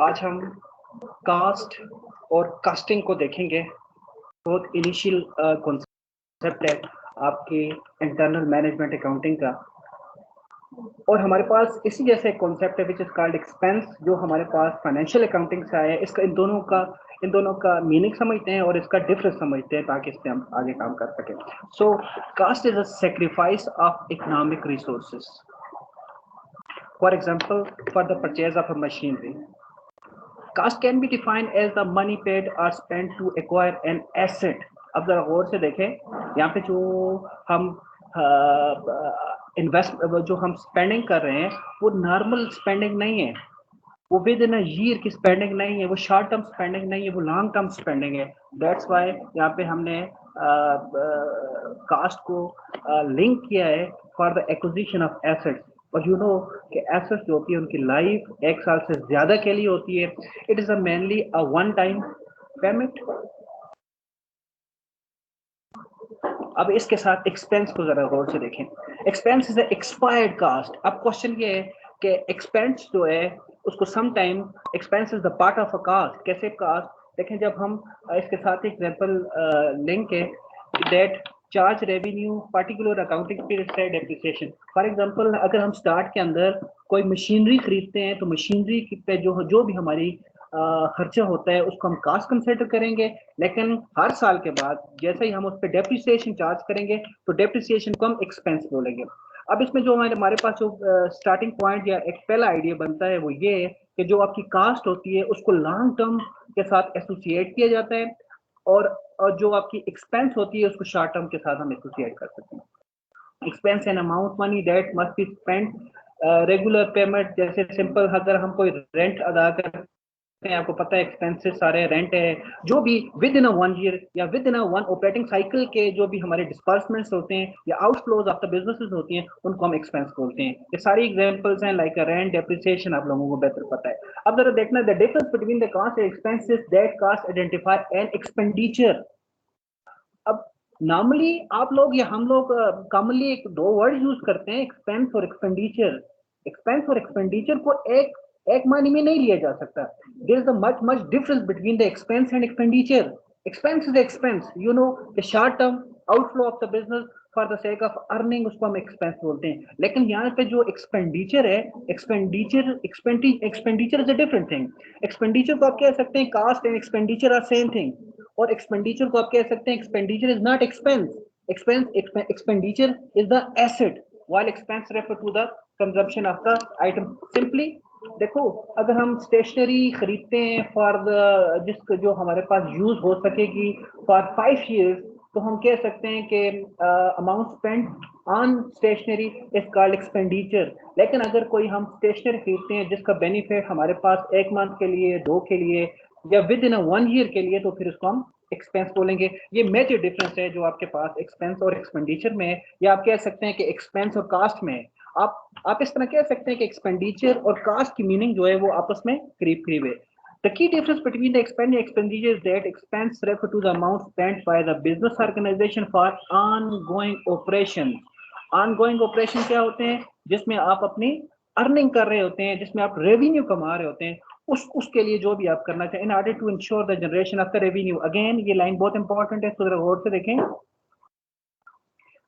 आज हम कास्ट और कास्टिंग को देखेंगे। बहुत इनिशियल कॉन्सेप्ट है आपके इंटरनल मैनेजमेंट अकाउंटिंग का, और हमारे पास इसी जैसे एक कॉन्सेप्ट है विच इज कॉल्ड एक्सपेंस, जो हमारे पास फाइनेंशियल अकाउंटिंग से आया है। इसका इन दोनों का मीनिंग समझते हैं और इसका डिफरेंस समझते हैं ताकि इस पे हम आगे काम कर सकें। So cost is a sacrifice of economic resources, for example for the purchase of a machinery. Cost can be defined as the money paid or spent to acquire an asset. अब जरा गौर से देखें, यहाँ पे जो हम जो हम स्पेंडिंग कर रहे हैं वो नॉर्मल स्पेंडिंग नहीं है, वो विद इन अ ईयर की स्पेंडिंग नहीं है, वो शॉर्ट टर्म स्पेंडिंग नहीं है, वो लॉन्ग टर्म स्पेंडिंग है। दैट्स वाई यहाँ पे हमने कास्ट को लिंक किया है for the acquisition of assets. और यू नो कि एसेट्स जो होती है उनकी लाइफ 1 साल से ज्यादा के लिए होती है। It is a mainly a one time payment. अब इसके साथ एक्सपेंस को जरा गौर से देखें। Expense is expired cost. अब क्वेश्चन ये है कि एक्सपेंस जो है उसको some time expense is the part of a cost. कैसे कास्ट देखें, जब हम इसके साथ एग्जांपल लिंक है that charge revenue particular accounting period से डेप्रिसिएशन। फॉर एग्जांपल अगर हम स्टार्ट के अंदर कोई मशीनरी खरीदते हैं तो मशीनरी पे जो भी हमारी खर्चा होता है उसको हम कास्ट कंसिडर करेंगे, लेकिन हर साल के बाद जैसे ही हम उस पर डेप्रिसिएशन चार्ज करेंगे तो डेप्रिसिएशन को हम एक्सपेंस बोलेंगे। अब इसमें जो हमारे पास जो स्टार्टिंग पॉइंट या एक पहला आइडिया बनता है वो ये है कि जो आपकी कास्ट होती है उसको लॉन्ग टर्म के साथ एसोसिएट किया जाता है, और जो आपकी एक्सपेंस होती है उसको शॉर्ट टर्म के साथ हम एसोसिएट कर सकते हैं। Expense an amount money that must be spent regular payment. जैसे सिंपल अगर हम कोई रेंट अदा करते हैं, आपको पता है एक्सपेंसेस सारे रेंट है, जो भी विद इन अ 1 ईयर या with in a 1 operating cycle के जो भी हमारे डिस्पर्समेंट्स होते हैं या आउटफ्लोज ऑफ द बिजनेसेस होती हैं उनको हम एक्सपेंस बोलते हैं। ये सारी एग्जांपल्स हैं लाइक रेंट, डेप्रिसिएशन, आप लोगों को बेहतर पता है। अब जरा देखना the difference between the cost and expenses that cost identify an expenditure. अब नॉर्मली आप लोग या हम लोग कॉमनली एक दो वर्ड यूज करते हैं, एक्सपेंस और एक्सपेंडिचर। एक्सपेंस और एक्सपेंडिचर को एक मानी में नहीं लिया जा सकता। There is a much difference between the expense and expenditure. Expense is expense, you know the short term outflow of the business for the sake of earning, उसको हम एक्सपेंस बोलते हैं। लेकिन यहाँ पे जो एक्सपेंडिचर है, expenditure is a different thing. Expenditure को आप कह सकते हैं cost and expenditure are same thing, और एक्सपेंडिचर को आप कह सकते हैं expenditure is not expense. Expenditure is the asset while expense refer to the consumption of the item. Simply देखो, अगर हम स्टेशनरी खरीदते हैं फॉर द जिसको जो हमारे पास यूज हो सकेगी फॉर 5 years, तो हम कह सकते हैं कि amount spend on stationery is called expenditure. लेकिन अगर कोई हम स्टेशनरी खरीदते हैं जिसका बेनिफिट हमारे पास 1 मंथ के लिए, 2 के लिए या विद इन 1 ईयर के लिए, तो फिर उसको हम एक्सपेंस बोलेंगे। ये मेजर डिफरेंस है जो आपके पास एक्सपेंस और एक्सपेंडिचर में है, या आप कह सकते हैं कि एक्सपेंस और कास्ट में है। आप इस तरह कह सकते हैं कि एक्सपेंडिचर और कास्ट की मीनिंग जो है वो आपस में करीब करीब है। The key difference between the expense and expenditure is that expense refer to the amount spent by the business organization for ongoing operations. Ongoing operation क्या होते हैं? जिसमें आप अपनी अर्निंग कर रहे होते हैं, जिसमें आप रेवेन्यू कमा रहे होते हैं, उसके लिए जो भी आप करना चाहें, in order to ensure the generation of the revenue. Again ये लाइन बहुत इंपॉर्टेंट है, तो जरा गौर से देखें।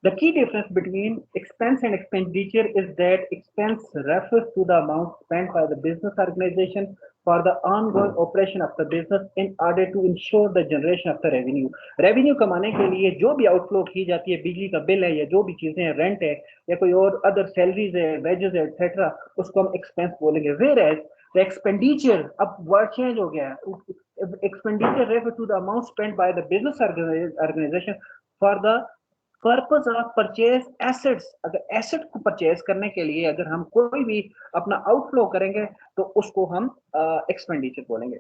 The key difference between expense and expenditure is that expense refers to the amount spent by the business organization for the ongoing operation of the business in order to ensure the generation of the revenue. Revenue कमाने के लिए जो भी outflow की जाती है, बिजली का बिल है या जो भी चीजें हैं, रेंट है या कोई और अदर सैलरीज है, वेजेस है, एक्सेट्रा, उसको हम एक्सपेंस बोलेंगे। Whereas the expenditure, अब वर्ड चेंज हो गया है, expenditure refers to the amount spent by the business organization for the purpose of purchase assets. अगर एसेट को परचेज करने के लिए अगर हम कोई भी अपना आउटफ्लो करेंगे तो उसको हम एक्सपेंडिचर बोलेंगे।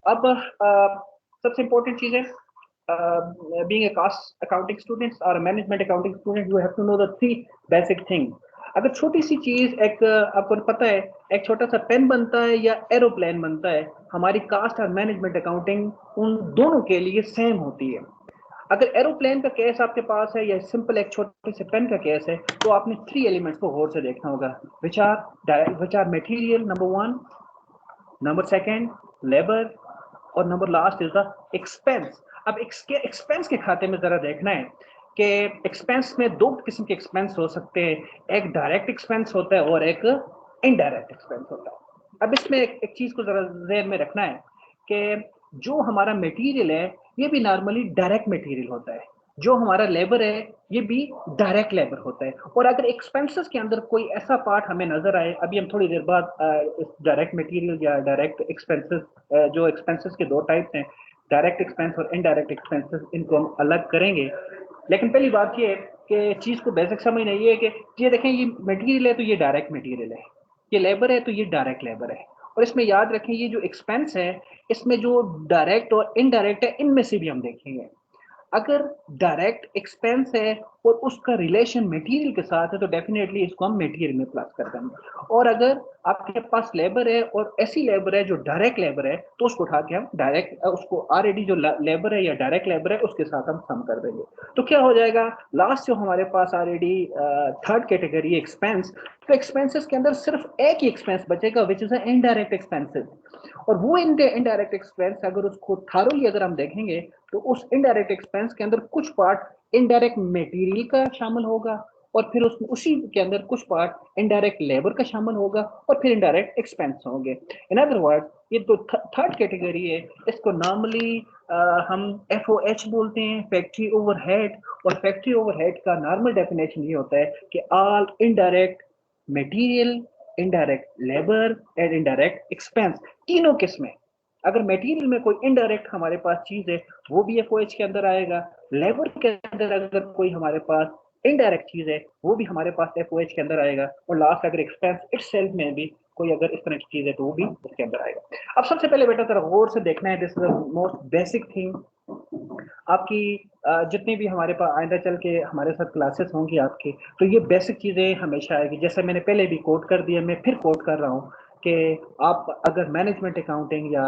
अब सबसे इंपॉर्टेंट चीज है, being a cost accounting student और management accounting student, you have to know the 3 basic thing. अगर छोटी सी चीज एक आपको पता है, एक छोटा सा पेन बनता है या एरोप्लेन बनता है, हमारी कास्ट और मैनेजमेंट अकाउंटिंग उन दोनों के लिए सेम होती है। अगर एरोप्लेन का केस आपके पास है या सिंपल एक छोटे से पेन का केस है, तो आपने 3 एलिमेंट्स को गौर से देखना होगा, which are material number 1, number second labour, और number last is the expense. अब एक्सपेंस के खाते में जरा देखना है कि एक्सपेंस में दो किस्म के एक्सपेंस हो सकते हैं, एक डायरेक्ट एक्सपेंस होता है और एक इनडायरेक्ट एक्सपेंस होता है। अब इसमें एक चीज को जरा ध्यान में रखना है कि जो हमारा मटेरियल है ये भी नॉर्मली डायरेक्ट मटेरियल होता है, जो हमारा लेबर है ये भी डायरेक्ट लेबर होता है। और अगर एक्सपेंसेस के अंदर कोई ऐसा पार्ट हमें नजर आए, अभी हम थोड़ी देर बाद डायरेक्ट मटेरियल या डायरेक्ट एक्सपेंसेस, जो एक्सपेंसेस के दो टाइप्स हैं, डायरेक्ट एक्सपेंस और इनडायरेक्ट एक्सपेंसेस, इनको हम अलग करेंगे। लेकिन पहली बात ये है कि चीज को बेसिक समझना ये है कि ये देखें, ये मटेरियल है तो ये डायरेक्ट मटेरियल है, ये लेबर है तो ये डायरेक्ट लेबर है। और इसमें याद रखें ये जो एक्सपेंस है इसमें जो डायरेक्ट और इनडायरेक्ट है इनमें से भी हम देखेंगे। अगर डायरेक्ट एक्सपेंस है और उसका रिलेशन मटेरियल के साथ है तो डेफिनेटली इसको हम मटेरियल में प्लस कर देंगे। और अगर आपके पास लेबर है और ऐसी लेबर है जो डायरेक्ट लेबर है तो उसको उठा के हम डायरेक्ट, उसको ऑलरेडी जो लेबर है या डायरेक्ट लेबर है उसके साथ हम सम कर देंगे। तो क्या हो जाएगा, लास्ट जो हमारे पास ऑलरेडी थर्ड कैटेगरी एक्सपेंस, तो एक्सपेंसेस के अंदर सिर्फ एक ही एक्सपेंस बचेगा विच इज इनडायरेक्ट एक्सपेंसेस। और वो इनडायरेक्ट एक्सपेंस अगर उसको थारोली अगर हम देखेंगे तो उस इनडायरेक्ट एक्सपेंस के अंदर कुछ पार्ट इनडायरेक्ट मटेरियल का शामिल होगा, और फिर उसमें उसी के अंदर कुछ पार्ट इनडायरेक्ट लेबर का शामिल होगा, और फिर इनडायरेक्ट एक्सपेंस होंगे। इन अदर वर्ड ये तो थर्ड कैटेगरी है, इसको नॉर्मली हम FOH बोलते हैं, फैक्ट्री ओवरहेड। और फैक्ट्री ओवरहेड का नॉर्मल डेफिनेशन ये होता है कि all indirect material, indirect labour and indirect expense, तीनों किस्में। अगर मटेरियल में कोई इनडायरेक्ट हमारे पास चीज है वो भी FOH के अंदर आएगा, लेबर के अंदर अगर कोई हमारे पास इनडायरेक्ट चीज है वो भी हमारे पास FOH के अंदर आएगा, और लास्ट अगर एक्सपेंस इटसेल्फ में भी कोई अगर इस तरह की चीज है तो वो भी उसके अंदर आएगा। अब सबसे पहले बेटा जरा गौर से देखना है, this is the most basic thing. आपकी जितने भी हमारे पास आइंदा चल के हमारे साथ क्लासेस होंगी आपकी, तो ये बेसिक चीजें हमेशा आएगी। जैसे मैंने पहले भी कोट कर दिया, मैं फिर कोट कर रहा हूँ कि आप अगर मैनेजमेंट अकाउंटिंग या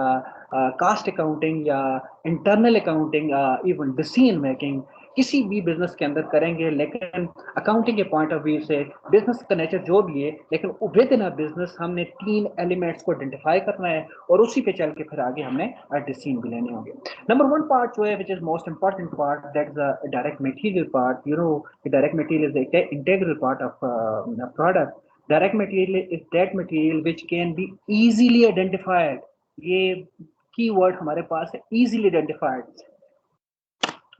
कास्ट अकाउंटिंग या internal accounting, even decision making किसी भी बिजनेस के अंदर करेंगे, लेकिन अकाउंटिंग के पॉइंट ऑफ व्यू से बिजनेस का नेचर जो भी है, लेकिन विद इन अ बिजनेस हमने 3 एलिमेंट्स को आइडेंटिफाई करना है और उसी पे चल के फिर आगे हमने डिसीजन भी लेने होंगे। नंबर 1 पार्ट जो है which is most important part, that is the direct material part. You know direct material is the integral part of product. Direct material is that material which can be easily identified. ये keyword हमारे पास है, easily identified.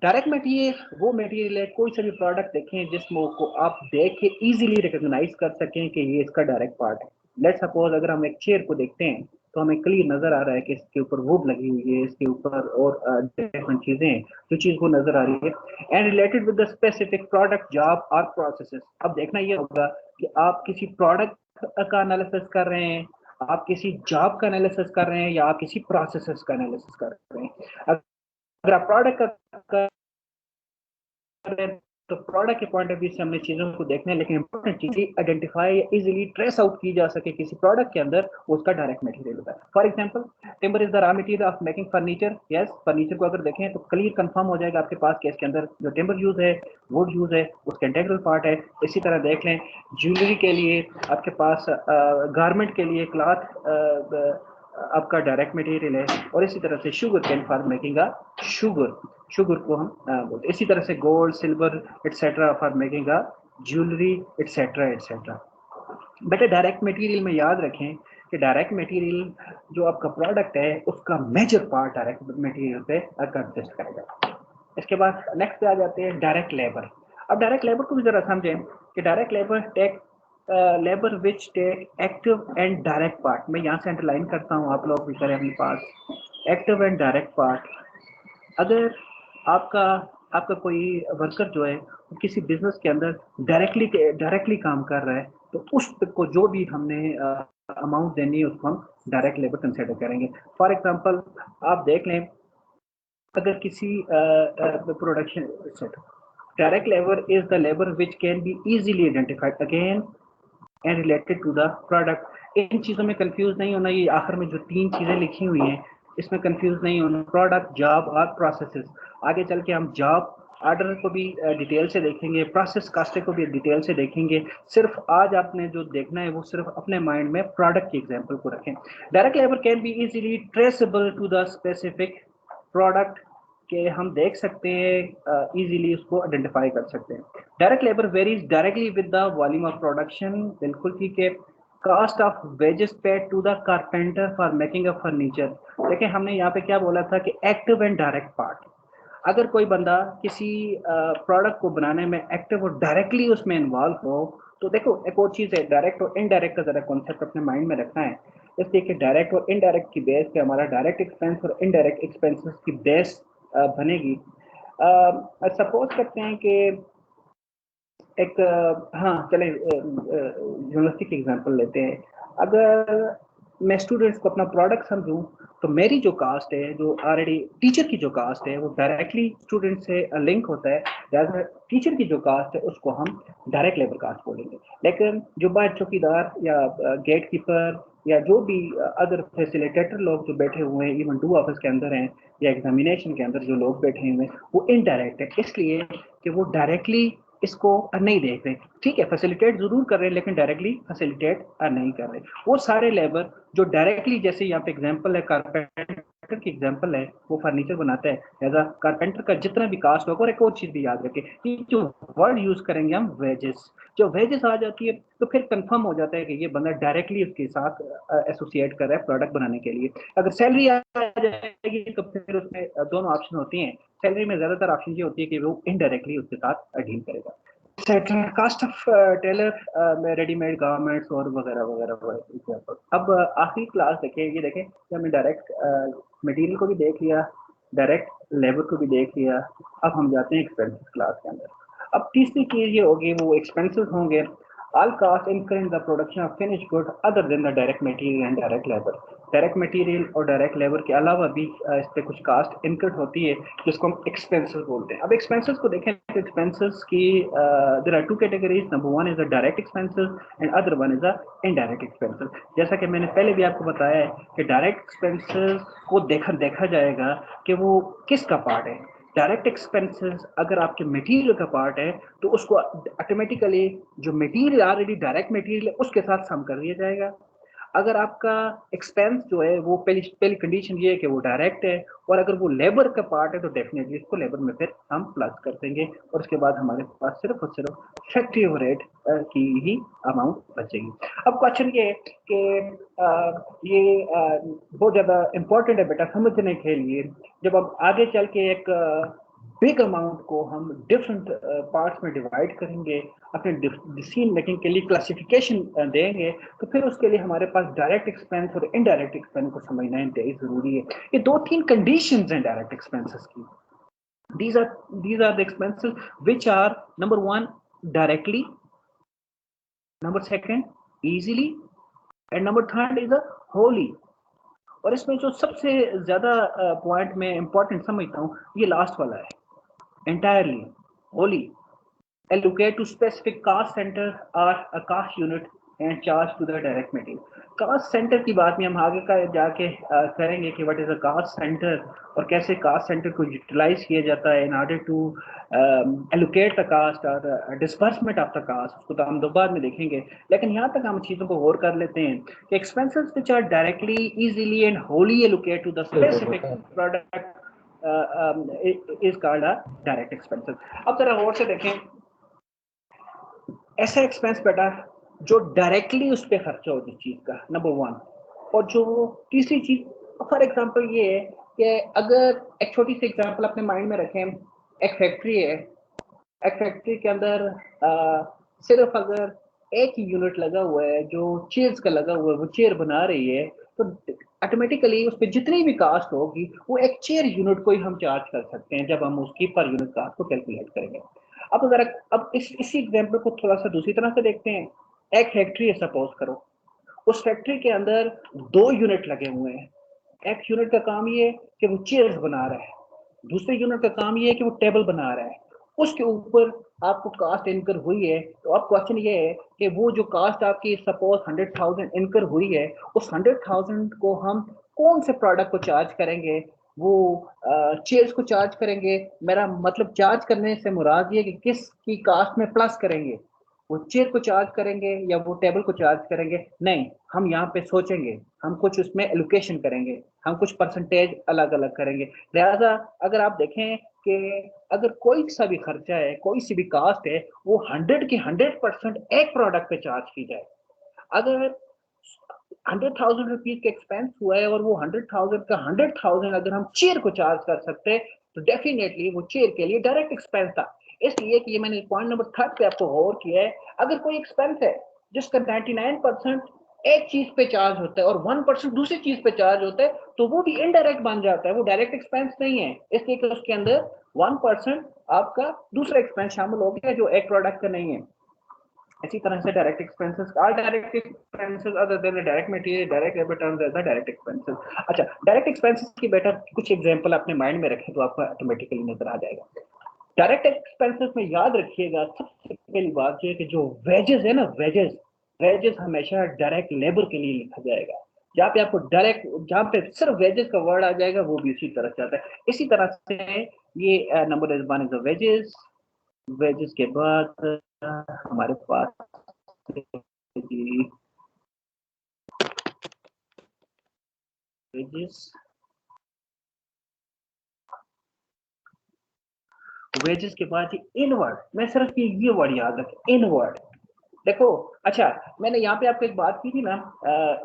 Direct material वो material है, कोई सा भी product देखें जिसमें को आप देख के इजीली रिकॉग्नाइज कर सकें कि ये इसका डायरेक्ट पार्ट है। लेट सपोज अगर हम एक चेयर को देखते हैं तो हमें क्लियर नजर आ रहा है कि इसके ऊपर वुड लगी हुई है, इसके ऊपर और डिफरेंट चीजें हैं जो चीज को नजर आ रही है, and related with the specific product, job और प्रोसेसेस। अब देखना ये होगा कि आप किसी प्रोडक्ट का एनालिसिस कर रहे हैं, आप किसी जॉब का एनालिसिस कर रहे हैं, या आप किसी प्रोसेसेस का एनालिसिस कर रहे हैं। अगर आप प्रोडक्ट का तो प्रोडक्ट के पॉइंट ऑफ व्यू से हमने चीजों को देखना है, लेकिन इंपॉर्टेंट चीजें आइडेंटिफाई इजीली ट्रेस आउट की जा सके किसी प्रोडक्ट के अंदर, उसका डायरेक्ट मटेरियल होता है। For example timber is the raw material of making furniture. Yes, furniture को अगर देखें तो क्लियर कंफर्म हो जाएगा आपके पास कि इसके अंदर जो टिम्बर यूज है, वुड यूज है, उसका इंटीग्रल पार्ट है। इसी तरह देख लें ज्वेलरी के लिए आपके पास, गारमेंट के लिए क्लॉथ आपका डायरेक्ट मटेरियल है, और इसी तरह से sugar cane for making a sugar को हम बोलते हैं। इसी तरह से gold, silver etcetera for making a jewellery etcetera etcetera. बेटा डायरेक्ट मटेरियल में याद रखें कि डायरेक्ट मटेरियल जो आपका प्रोडक्ट है उसका मेजर पार्ट डायरेक्ट मटेरियल पे कंसिस्ट करेगा। इसके बाद नेक्स्ट पे आ जाते हैं डायरेक्ट लेबर। अब डायरेक्ट लेबर को भी जरा समझें कि direct labour take labour which take active and direct part. मैं यहाँ से अंडरलाइन करता हूँ, आप लोग भी करें अपने पास, एक्टिव एंड डायरेक्ट पार्ट। अगर आपका आपका कोई वर्कर जो है किसी बिजनेस के अंदर डायरेक्टली काम कर रहा है तो उसको जो भी हमने अमाउंट देनी है उसको हम डायरेक्ट लेबर कंसिडर करेंगे। फॉर एग्जांपल आप देख लें, अगर किसी production set, direct labour is the labour which can be easily identified again and related to the product. इन चीज़ों में कंफ्यूज नहीं होना, ये आखिर में जो 3 चीज़ें लिखी हुई हैं इसमें कंफ्यूज नहीं होना, प्रोडक्ट, जॉब और प्रोसेसेस। आगे चल के हम जॉब ऑर्डर को भी डिटेल से देखेंगे, प्रोसेस कॉस्टिंग को भी डिटेल से देखेंगे। सिर्फ आज आपने जो देखना है वो सिर्फ अपने माइंड में प्रोडक्ट की एग्जांपल को रखें। Direct labour can be easily traceable to the specific product के हम देख सकते हैं, इजीली उसको आइडेंटिफाई कर सकते हैं। Direct labour varies directly with the volume of production, बिल्कुल ठीक है। Cost of wages paid to the carpenter for making a furniture. देखिए हमने यहाँ पे क्या बोला था कि एक्टिव एंड डायरेक्ट पार्ट। अगर कोई बंदा किसी प्रोडक्ट को बनाने में एक्टिव और डायरेक्टली उसमें इन्वॉल्व हो, तो देखो एक और चीज़ है, डायरेक्ट और इनडायरेक्ट का जरा कॉन्सेप्ट अपने माइंड में रखना है। इसलिए कि डायरेक्ट और इनडायरेक्ट की बेस पे हमारा डायरेक्ट एक्सपेंस और इनडायरेक्ट एक्सपेंसेस की बेस बनेगी। सपोज करते हैं कि एक हाँ चले यूनिवर्सिटी की एग्जांपल लेते हैं। अगर मैं स्टूडेंट्स को अपना प्रोडक्ट समझूं, तो मेरी जो कास्ट है, जो ऑलरेडी टीचर की जो कास्ट है, वो डायरेक्टली स्टूडेंट से लिंक होता है। जैसे टीचर की जो कास्ट है उसको हम डायरेक्ट लेबर कास्ट बोलेंगे। लेकिन जो बाहर चौकीदार या गेट कीपर या जो भी अदर फैसिलिटेटर लोग जो बैठे हुए हैं, इवन डू ऑफिस के अंदर हैं या एग्जामिनेशन के अंदर जो लोग बैठे हुए हैं, वो इनडायरेक्ट है, इसलिए कि वो डायरेक्टली इसको नहीं देख रहे। ठीक है, फैसिलिटेट जरूर कर रहे हैं लेकिन डायरेक्टली फैसिलिटेट नहीं कर रहे। वो सारे लेबर जो डायरेक्टली, जैसे यहाँ पे एग्जांपल है कारपेंटर की एग्जांपल है, वो फर्नीचर बनाता है, एज कारपेंटर का जितना भी कास्ट होगा। और एक और चीज भी याद रखें कि जो वर्ड यूज करेंगे हम वेजेस, जो वेजेस आ जाती है तो फिर कंफर्म हो जाता है कि ये बंदा डायरेक्टली उसके साथ एसोसिएट कर रहा है प्रोडक्ट बनाने के लिए। अगर सैलरी आ जाएगी तो फिर उसमें दोनों ऑप्शन होती हैं। सैलरी में ज्यादातर ऑप्शन ये होती है कि वो इनडायरेक्टली उसके साथ डील करेगा। कास्ट ऑफ टेलर में रेडीमेड गारमेंट्स और वगैरह वगैरह एग्जाम्पल। अब आखिरी क्लास देखें, ये देखें कि हमने डायरेक्ट मटेरियल को भी देख लिया, डायरेक्ट लेबर को भी देख लिया। अब हम जाते हैं एक्सपेंसेस क्लास के अंदर। अब तीसरी चीज ये होगी, वो एक्सपेंसेस होंगे। ऑल कास्ट इनकर in the production of finish good other than the direct material and direct labour. Direct material और डायरेक्ट लेबर के अलावा भी इस पे कुछ कास्ट इनकर्ड होती है जिसको हम एक्सपेंसेस बोलते हैं। अब एक्सपेंसेस को देखें तो एक्सपेंसेस की there are two categories. Number one is the direct expenses and other one is the indirect expenses. जैसा कि मैंने पहले भी आपको बताया है कि डायरेक्ट एक्सपेंसेस को देखा जाएगा कि वो किसका पार्ट है। डायरेक्ट एक्सपेंसेस अगर आपके मटेरियल का पार्ट है तो उसको ऑटोमेटिकली जो मटेरियल ऑलरेडी डायरेक्ट मटेरियल है उसके साथ सम कर दिया जाएगा। अगर आपका एक्सपेंस जो है वो पहली कंडीशन ये है कि वो डायरेक्ट है, और अगर वो लेबर का पार्ट है तो डेफिनेटली इसको लेबर में फिर हम प्लस कर देंगे, और उसके बाद हमारे पास सिर्फ और सिर्फ फैक्ट्री ओवरहेड की ही अमाउंट बचेगी। अब क्वेश्चन ये है कि ये बहुत ज्यादा इंपॉर्टेंट है बेटा समझने के लिए। जब अब आगे चल के एक बिग अमाउंट को हम डिफरेंट पार्ट्स में डिवाइड करेंगे, अपने डिसीजन मेकिंग के लिए क्लासिफिकेशन देंगे, तो फिर उसके लिए हमारे पास डायरेक्ट एक्सपेंस और इनडायरेक्ट एक्सपेंस को समझना इंतहाई जरूरी है। ये दो तीन कंडीशंस हैं डायरेक्ट एक्सपेंसेस की। these are the expenses which are number one directly, number second easily, and number third is a wholly। और इसमें जो सबसे ज्यादा पॉइंट में इंपॉर्टेंट समझता हूँ ये लास्ट वाला है, entirely, wholly, allocate to specific cost center or a cost unit and charge to the direct material। Cost centre की बात में हम आगे का जाके करेंगे कि what is a cost centre और कैसे कास्ट सेंटर को यूटिलाइज किया जाता है in order to allocate the cost और डिस्बर्समेंट ऑफ द कास्ट, उसको तो हम दोबारा में देखेंगे। लेकिन यहाँ तक हम चीज़ों को गौर कर लेते हैं कि expenses which are directly easily and wholly allocate to the specific product is called a direct expenses. अब जरा गौर से देखें, ऐसा एक्सपेंस बेटा जो डायरेक्टली उस पर खर्चा हो जिस चीज का, नंबर वन। और जो तीसरी चीज, फॉर एग्जांपल ये है कि अगर एक छोटी सी एग्जांपल अपने माइंड में रखें, एक फैक्ट्री है, एक फैक्ट्री के अंदर सिर्फ अगर एक ही यूनिट लगा हुआ है जो चेयर्स का लगा हुआ है, वो चेयर बना रही है, तो ऑटोमेटिकली उस पर जितनी भी कास्ट होगी वो एक चेयर यूनिट को ही हम चार्ज कर सकते हैं जब हम उसकी पर यूनिट कास्ट को कैलकुलेट करेंगे। अब जरा अब इसी एग्जांपल को थोड़ा सा दूसरी तरह से देखते हैं। एक फैक्ट्री है सपोज करो, उस फैक्ट्री के अंदर दो यूनिट लगे हुए हैं। एक यूनिट का काम ये है कि वो चेयर्स बना रहा है, दूसरे यूनिट का काम ये है कि वो टेबल बना रहा है। उसके ऊपर आपको कास्ट इनकर हुई है, तो अब क्वेश्चन ये है कि वो जो कास्ट आपकी सपोज 100,000 इनकर हुई है, उस 100,000 को हम कौन से प्रोडक्ट को चार्ज करेंगे, वो चेयर्स को चार्ज करेंगे। मेरा मतलब चार्ज करने से मुराद ये कि किसकी कास्ट में प्लस करेंगे, वो चेयर को चार्ज करेंगे या वो टेबल को चार्ज करेंगे? नहीं, हम यहाँ पे सोचेंगे, हम कुछ उसमें एलोकेशन करेंगे, हम कुछ परसेंटेज अलग अलग करेंगे। लिहाजा अगर आप देखें कि अगर कोई सा भी खर्चा है, कोई सी भी कास्ट है, वो 100 की 100% एक प्रोडक्ट पे चार्ज की जाए। अगर 100,000 रुपीज का एक्सपेंस हुआ है और वो 100,000 का 100,000 अगर हम चेयर को चार्ज कर सकते तो डेफिनेटली वो चेयर के लिए डायरेक्ट एक्सपेंस था। इसलिए कि ये मैंने पॉइंट नंबर 3 पे आपको गौर किया है, अगर कोई एक्सपेंस है जिसका 99% एक चीज पे चार्ज होता है और 1% दूसरी चीज पे चार्ज होता है, तो वो भी इनडायरेक्ट बन जाता है, वो डायरेक्ट एक्सपेंस नहीं है। इसलिए कि उसके अंदर 1% आपका दूसरा एक्सपेंस शामिल हो गया जो एक प्रोडक्ट का नहीं है। इसी तरह से direct expenses are direct expenses other than direct material, direct labour terms as the direct expenses. अच्छा, डायरेक्ट एक्सपेंसेस की बेटा कुछ एग्जांपल अपने माइंड में रखें तो आपको ऑटोमेटिकली नजर आ जाएगा। डायरेक्ट एक्सपेंसेस में याद रखिएगा, सबसे पहली बात ये कि जो वेजेस है ना, वेजेस, वेजेस हमेशा डायरेक्ट लेबर के लिए लिखा जाएगा। जहाँ पे आपको डायरेक्ट, जहाँ पे सिर्फ वेजेस का वर्ड आ जाएगा वो भी इसी तरह से आता है। इसी तरह से ये number is one is the wages. Wages के बाद हमारे पास वेजेस, वेजेस के बाद ये इनवर्ड, मैं सिर्फ ये वर्ड याद रखें, इनवर्ड। देखो, अच्छा, मैंने यहाँ पे आपको एक बात की थी ना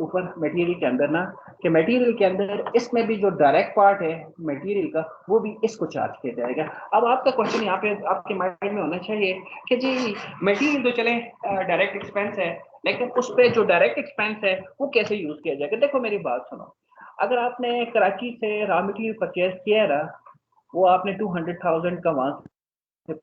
ऊपर मटेरियल के अंदर ना, कि मटेरियल के अंदर इसमें भी जो डायरेक्ट पार्ट है मटेरियल का वो भी इसको चार्ज किया जाएगा। अब आपका क्वेश्चन यहाँ पे आपके माइंड में होना चाहिए कि जी मटेरियल तो चले डायरेक्ट एक्सपेंस है, लेकिन उस पर जो डायरेक्ट एक्सपेंस है वो कैसे यूज किया जाएगा? देखो मेरी बात सुनो, अगर आपने कराची से रॉ मटेरियल परचेज किया है ना, वो आपने 200,000 का वहां से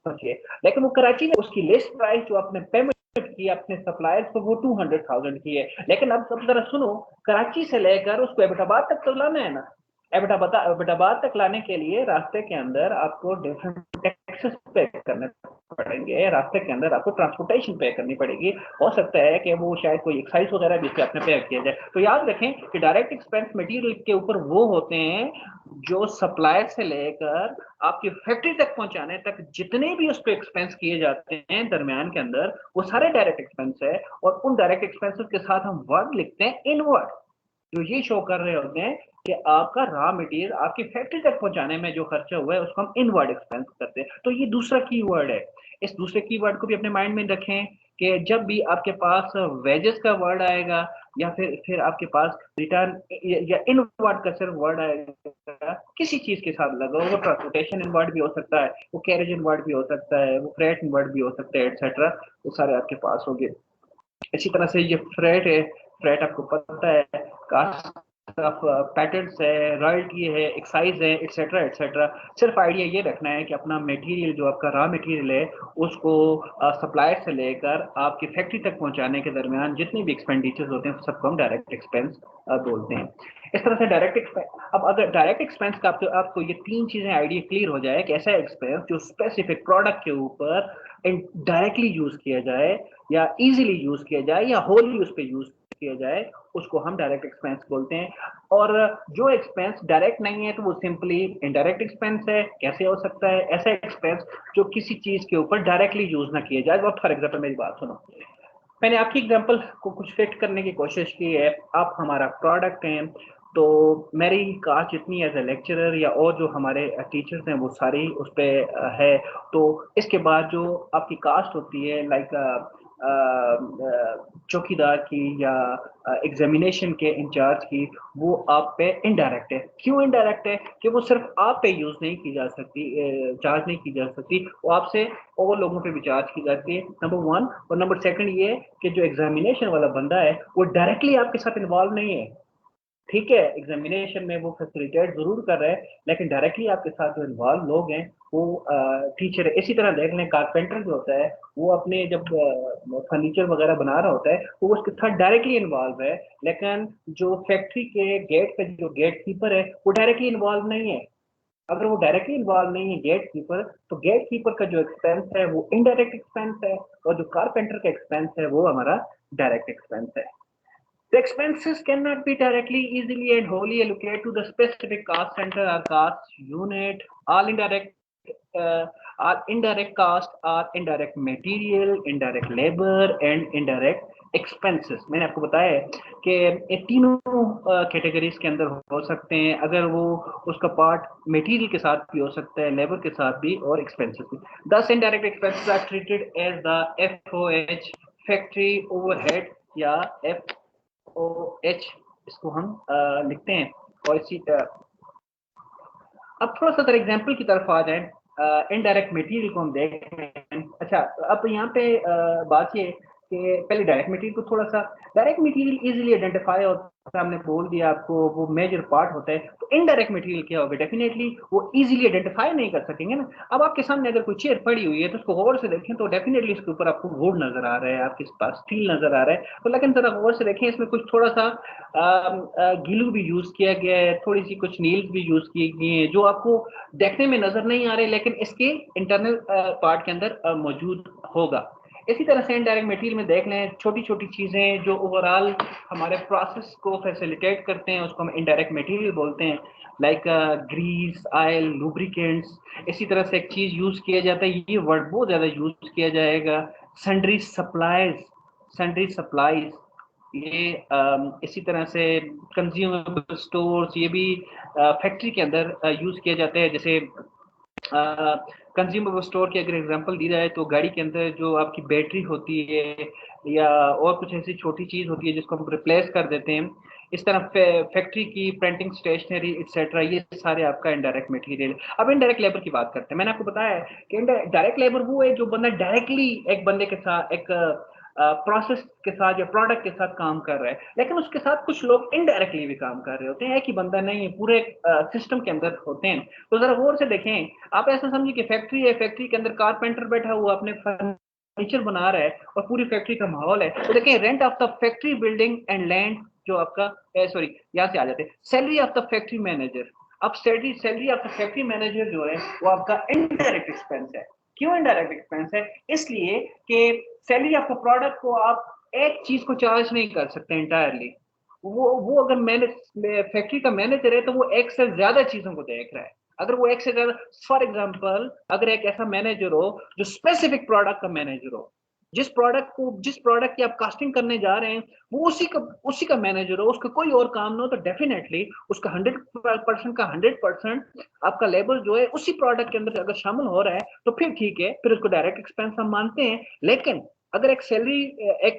सोचिए, लेकिन वो कराची में उसकी लिस्ट प्राइस जो आपने पेमेंट की अपने सप्लायर्स को वो 200,000 की है। लेकिन अब सब जरा सुनो, कराची से लेकर उसको एबटाबाद तक तो लाना है ना। एबटाबाद तक लाने के लिए रास्ते के अंदर आपको डिफरेंट टैक्सेस पे करने पड़ेंगे, रास्ते के अंदर आपको ट्रांसपोर्टेशन पे करनी पड़ेगी। हो सकता है कि वो शायद कोई एक्साइज वगैरह भी इससे अपने पे किया जाए। तो याद रखें कि डायरेक्ट एक्सपेंस मटेरियल के ऊपर वो होते हैं जो सप्लायर से लेकर आपकी फैक्ट्री तक पहुंचाने तक जितने भी उस पर एक्सपेंस किए जाते हैं दरमियान के अंदर, वो सारे डायरेक्ट एक्सपेंस है। और उन डायरेक्ट एक्सपेंसेस के साथ हम वर्ड लिखते हैं इनवर्ड, जो ये शो कर रहे होते हैं कि आपका रॉ मटेरियल आपकी फैक्ट्री तक पहुंचाने में जो खर्चा हुआ है उसको हम इनवर्ड एक्सपेंस करते हैं। तो ये दूसरा कीवर्ड है। इस दूसरे कीवर्ड को भी अपने माइंड में रखें कि जब भी आपके पास वेजेस का वर्ड आएगा या फिर आपके पास रिटर्न या इनवर्ड का सिर्फ वर्ड आएगा किसी चीज के साथ लगा, वो ट्रांसपोर्टेशन इनवर्ड भी हो सकता है, वो कैरेज इनवर्ड भी हो सकता है, वो फ्रेट इनवर्ड भी हो सकता है, एटसेट्रा, वो सारे आपके पास होंगे। इसी तरह से ये फ्रेट है, फ्रेट आपको पता है, कास्ट ऑफ पैटर्न्स है, रॉयल्टी है, एक्साइज है, एटसेट्रा एटसेट्रा। सिर्फ आइडिया ये रखना है कि अपना मटेरियल जो आपका रॉ मटेरियल है उसको सप्लायर से लेकर आपकी फैक्ट्री तक पहुंचाने के दरमियान जितने भी एक्सपेंडिचर्स होते हैं सबको हम डायरेक्ट एक्सपेंस बोलते हैं। इस तरह से डायरेक्ट एक्सपेंस, अब अगर डायरेक्ट एक्सपेंस का आपको ये तीन चीजें आइडिया क्लियर हो जाए कि ऐसा एक्सपेंस जो स्पेसिफिक प्रोडक्ट के ऊपर डायरेक्टली यूज किया जाए या इजीली यूज किया जाए या होली उस पर यूज किया जाए, उसको हम डायरेक्ट एक्सपेंस बोलते हैं। और जो एक्सपेंस डायरेक्ट नहीं है तो वो सिंपली इनडायरेक्ट एक्सपेंस है। कैसे हो सकता है ऐसा एक्सपेंस जो किसी चीज के ऊपर डायरेक्टली यूज ना किया जाए? फॉर एग्जाम्पल मेरी बात सुनो, मैंने आपकी एग्जांपल को कुछ फिट करने की कोशिश की है। आप हमारा प्रोडक्ट हैं, तो मेरी कास्ट जितनी एज ए लेक्चरर या और जो हमारे टीचर्स हैं वो सारी उस पर है। तो इसके बाद जो आपकी कास्ट होती है लाइक चौकीदार की या एग्जामिनेशन के इंचार्ज की, वो आप पे इनडायरेक्ट है। क्यों इनडायरेक्ट है? कि वो सिर्फ आप पे यूज नहीं की जा सकती, चार्ज नहीं की जा सकती, वो आपसे और लोगों पे भी चार्ज की जाती है, नंबर वन। और नंबर सेकंड ये कि जो एग्जामिनेशन वाला बंदा है वो डायरेक्टली आपके साथ इन्वॉल्व नहीं है। ठीक है, एग्जामिनेशन में वो फैसिलिटेट जरूर कर रहे हैं, लेकिन डायरेक्टली आपके साथ जो इन्वॉल्व लोग हैं वो टीचर है। इसी तरह देख लें, कारपेंटर जो होता है वो अपने जब फर्नीचर वगैरह बना रहा होता है तो वो उसके साथ डायरेक्टली इन्वॉल्व है, लेकिन जो फैक्ट्री के गेट पे जो गेट कीपर है वो डायरेक्टली इन्वॉल्व नहीं है। अगर वो डायरेक्टली इन्वॉल्व नहीं है गेट कीपर, तो गेट कीपर का जो एक्सपेंस है वो इनडायरेक्ट एक्सपेंस है, और जो कारपेंटर का एक्सपेंस है वो हमारा डायरेक्ट एक्सपेंस है। The expenses cannot be directly, easily, and wholly allocated to the specific cost center or cost unit. All indirect cost are indirect material, indirect labor, and indirect expenses. मैंने आपको बताया है कि ये तीनों कैटेगरीज के अंदर हो सकते हैं, अगर वो उसका पार्ट मटेरियल के साथ भी हो सकता है, लेबर के साथ भी, और एक्सपेंसेस भी. Thus indirect expenses are treated as the FOH, factory overhead, या FOH इसको हम लिखते हैं. और इसी अब थोड़ा सा अगर एग्जाम्पल की तरफ आ जाए, इनडायरेक्ट मटेरियल को हम देख रहे हैं. अच्छा, अब यहाँ पे बात ये कि पहले डायरेक्ट मटेरियल को थोड़ा सा, डायरेक्ट मटेरियल इजीली आइडेंटिफाई होता है, हमने बोल दिया आपको, वो मेजर पार्ट होता है. तो इनडायरेक्ट मटेरियल क्या होगा? डेफिनेटली वो इजीली आइडेंटिफाई नहीं कर सकेंगे ना. अब आपके सामने अगर कोई चेयर पड़ी हुई है तो उसको गौर से देखें तो डेफिनेटली इसके ऊपर आपको वुड नजर आ रहा है, आपके पास स्टील नजर आ रहा है. तो लेकिन जरा गौर से देखें, इसमें कुछ थोड़ा सा गिलू भी यूज किया गया है, थोड़ी सी कुछ नील्स भी यूज किए गए हैं, जो आपको देखने में नजर नहीं आ रहे लेकिन इसके इंटरनल पार्ट के अंदर मौजूद होगा. इसी तरह से इनडायरेक्ट मटेरियल में देख लें, छोटी छोटी चीजें जो ओवरऑल हमारे प्रोसेस को फैसिलिटेट करते हैं उसको हम इनडायरेक्ट मटेरियल बोलते हैं, लाइक ग्रीस, ऑयल, लुब्रिकेंट्स. इसी तरह से एक चीज यूज किया जाता है, ये वर्ड बहुत ज्यादा यूज किया जाएगा, सन्ड्री सप्लाईज. सन्ड्री सप्लाईज ये इसी तरह से कंज्यूमेबल स्टोर्स, ये भी फैक्ट्री के अंदर यूज किए जाते हैं. जैसे कंज्यूमेबल स्टोर की अगर एग्जांपल दी जाए तो गाड़ी के अंदर जो आपकी बैटरी होती है या और कुछ ऐसी छोटी चीज होती है जिसको हम रिप्लेस कर देते हैं. इस तरह फैक्ट्री की प्रिंटिंग स्टेशनरी एक्सेट्रा, ये सारे आपका इनडायरेक्ट मटेरियल. अब इनडायरेक्ट लेबर की बात करते हैं. मैंने आपको बताया है कि डायरेक्ट लेबर वो है जो बंदा डायरेक्टली एक बंदे के साथ, एक प्रोसेस के साथ या प्रोडक्ट के साथ काम कर रहा है, लेकिन उसके साथ कुछ लोग इनडायरेक्टली भी काम कर रहे होते हैं. एक ही बंदा नहीं है, पूरे सिस्टम के अंदर होते हैं. तो जरा गौर से देखें, आप ऐसा समझिए कि फैक्ट्री है, फैक्ट्री के अंदर कारपेंटर बैठा हुआ अपने फर्नीचर बना रहा है और पूरी फैक्ट्री का माहौल है. तो देखें, rent of the factory building and land जो आपका, सॉरी यहाँ से आ जाते हैं, salary of the factory manager. अब salary of the factory manager जो है वो आपका इनडायरेक्ट एक्सपेंस है. क्यों इनडायरेक्ट एक्सपेंस है? इसलिए कि सैलरी ऑफ द प्रोडक्ट को आप एक चीज को चार्ज नहीं कर सकते इंटायरली. वो अगर मैनेज फैक्ट्री का मैनेजर है तो वो एक से ज्यादा चीजों को देख रहा है. अगर वो एक से ज्यादा, फॉर एग्जांपल अगर एक ऐसा मैनेजर हो जो स्पेसिफिक प्रोडक्ट का मैनेजर हो, जिस प्रोडक्ट की आप कास्टिंग करने जा रहे हैं वो उसी का मैनेजर हो, उसका कोई और काम ना हो, तो डेफिनेटली उसका 100% का 100% आपका लेबर जो है उसी प्रोडक्ट के अंदर अगर शामिल हो रहा है तो फिर ठीक है, फिर उसको डायरेक्ट एक्सपेंस हम मानते हैं. लेकिन अगर एक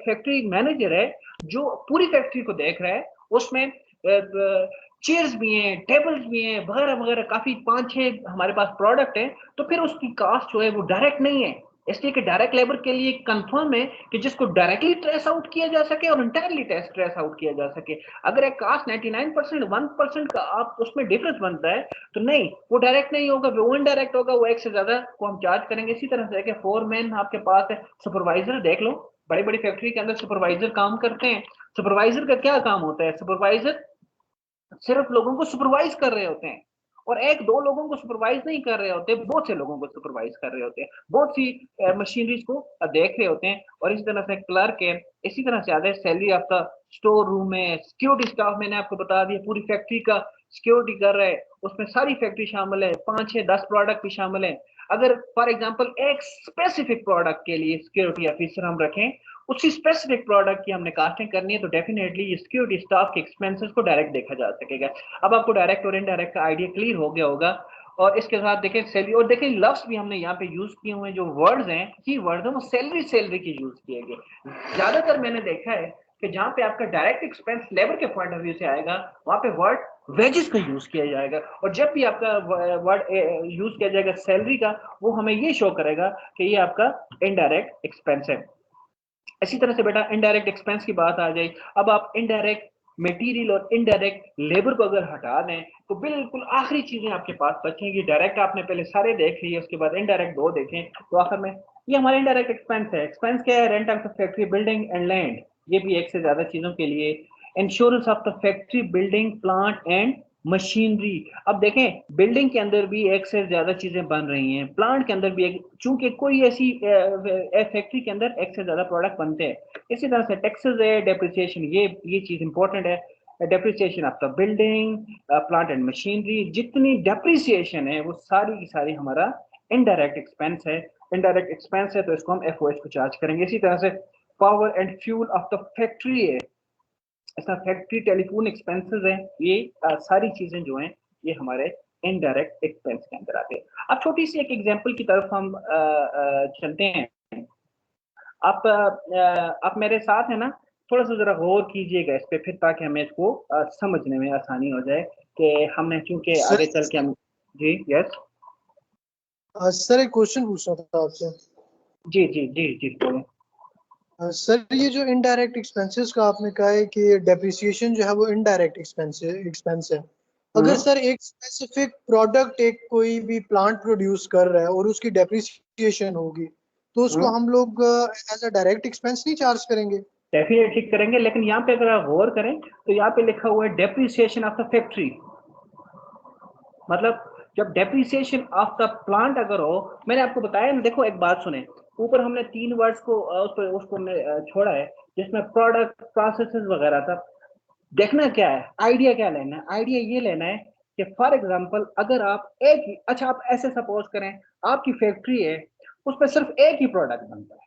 फैक्ट्री मैनेजर है जो पूरी फैक्ट्री को देख रहा है, उसमें चेयर्स भी हैं, टेबल्स भी हैं, वगैरह वगैरह, काफी 5-6 हमारे पास प्रोडक्ट है, तो फिर उसकी कास्ट जो है वो डायरेक्ट नहीं है. इसलिए कि डायरेक्ट लेबर के लिए कंफर्म है कि जिसको डायरेक्टली ट्रेस आउट किया जा सके और इंटायरली ट्रेस आउट किया जा सके. अगर एक कास्ट 99% 1% का आप उसमें डिफरेंस बनता है तो नहीं, वो डायरेक्ट नहीं होगा, वो इनडायरेक्ट होगा, वो एक से ज्यादा को हम चार्ज करेंगे. इसी तरह से फोरमैन आपके पास है, सुपरवाइजर देख लो, बड़ी बड़ी फैक्ट्री के अंदर सुपरवाइजर काम करते हैं. सुपरवाइजर का क्या काम होता है? सुपरवाइजर सिर्फ लोगों को सुपरवाइज कर रहे होते हैं, और एक दो लोगों को सुपरवाइज नहीं कर रहे होते, बहुत से लोगों को सुपरवाइज कर रहे होते हैं, बहुत सी मशीनरीज को देख रहे होते हैं. और इसी तरह से क्लर्क है. इसी तरह से आता है सैलरी आपका स्टोर रूम है, सिक्योरिटी स्टाफ, मैंने आपको बता दिया पूरी फैक्ट्री का सिक्योरिटी कर रहा है, उसमें सारी फैक्ट्री शामिल है, 5-6-10 प्रोडक्ट भी शामिल है. अगर फॉर एग्जांपल एक स्पेसिफिक प्रोडक्ट के लिए सिक्योरिटी ऑफिसर हम रखें, उसी स्पेसिफिक प्रोडक्ट की हमने कास्टिंग करनी है, तो डेफिनेटली ये सिक्योरिटी स्टाफ के एक्सपेंसेस को डायरेक्ट देखा जा सकेगा. अब आपको डायरेक्ट और इनडायरेक्ट का आइडिया क्लियर हो गया होगा. और इसके साथ देखें सैलरी, और देखें लफ्ज भी हमने यहाँ पे यूज किए हुए हैं, जो वर्ड्स हैं, की वर्ड है, वो सैलरी के यूज किए गए. ज्यादातर मैंने देखा है कि जहां पे आपका डायरेक्ट एक्सपेंस लेबर के पॉइंट ऑफ व्यू से आएगा, वहां पे वर्ड वेजेस का यूज किया जाएगा, और जब भी आपका वर्ड यूज किया जाएगा सैलरी का, वो हमें ये शो करेगा कि ये आपका इनडायरेक्ट एक्सपेंस है. इसी तरह से बेटा इनडायरेक्ट एक्सपेंस की बात आ जाए. अब आप इनडायरेक्ट मटेरियल और इनडायरेक्ट लेबर को अगर हटा दें तो बिल्कुल आखिरी चीजें आपके पास बचेंगी. डायरेक्ट आपने पहले सारे देख लिए, उसके बाद इनडायरेक्ट 2 देखें, तो आखिर में ये हमारा इनडायरेक्ट एक्सपेंस है. एक्सपेंस क्या है? Rent of the factory building and land, ये भी एक से ज्यादा चीजों के लिए. Insurance of the factory building plant and machinery, अब देखें बिल्डिंग के अंदर भी एक से ज्यादा चीजें बन रही हैं, प्लांट के अंदर भी एक, चूंकि कोई ऐसी फैक्ट्री के अंदर एक से ज्यादा प्रोडक्ट बनते हैं। इसी तरह से टैक्सेस है, डेप्रिसिएशन, ये चीज इंपॉर्टेंट है। Depreciation of the building, plant and machinery, जितनी डेप्रिसिएशन है वो सारी की सारी हमारा इनडायरेक्ट एक्सपेंस है। इनडायरेक्ट एक्सपेंस है तो इसको हम एफओएस को चार्ज करेंगे। इसी तरह से power and fuel of the factory है, ऐसा फैक्ट्री टेलीफोन एक्सपेंसेस हैं, ये सारी चीजें जो हैं ये हमारे इनडायरेक्ट एक्सपेंस के अंदर आते हैं। अब छोटी सी एक एग्जांपल की तरफ हम चलते हैं। आप मेरे साथ है ना, थोड़ा सा जरा गौर कीजिएगा इस पे फिर, ताकि हमें इसको समझने में आसानी हो जाए कि हमने चूंकि सर आगे चल के हम। जी यस सर एक क्वेश्चन पूछना था आपसे। जी जी जी जी बोलें। सर ये जो इनडायरेक्ट एक्सपेंसेस का आपने कहा है कि डेप्रिसिएशन जो है वो इनडायरेक्ट एक्सपेंस है। अगर सर एक स्पेसिफिक प्रोडक्ट एक कोई भी प्लांट प्रोड्यूस कर रहा है और उसकी डेप्रिसिएशन होगी, तो उसको हम लोग एज अ डायरेक्ट एक्सपेंस नहीं चार्ज करेंगे? डेफिनेटली करेंगे, लेकिन यहाँ पे अगर आप गौर करें तो यहाँ पे लिखा हुआ है डेप्रिसिएशन ऑफ द फैक्ट्री। मतलब जब डेप्रिसिएशन ऑफ द प्लांट अगर हो, मैंने आपको बताया ना, देखो एक बात सुने, ऊपर हमने 3 वर्ड्स को उसको हमने छोड़ा है, जिसमें प्रोडक्ट, प्रोसेसेस वगैरह था। देखना क्या है, आइडिया क्या लेना है, आइडिया ये लेना है कि फॉर एग्जांपल अगर आप एक ही, अच्छा आप ऐसे सपोज करें आपकी फैक्ट्री है, उसमें सिर्फ एक ही प्रोडक्ट बनता है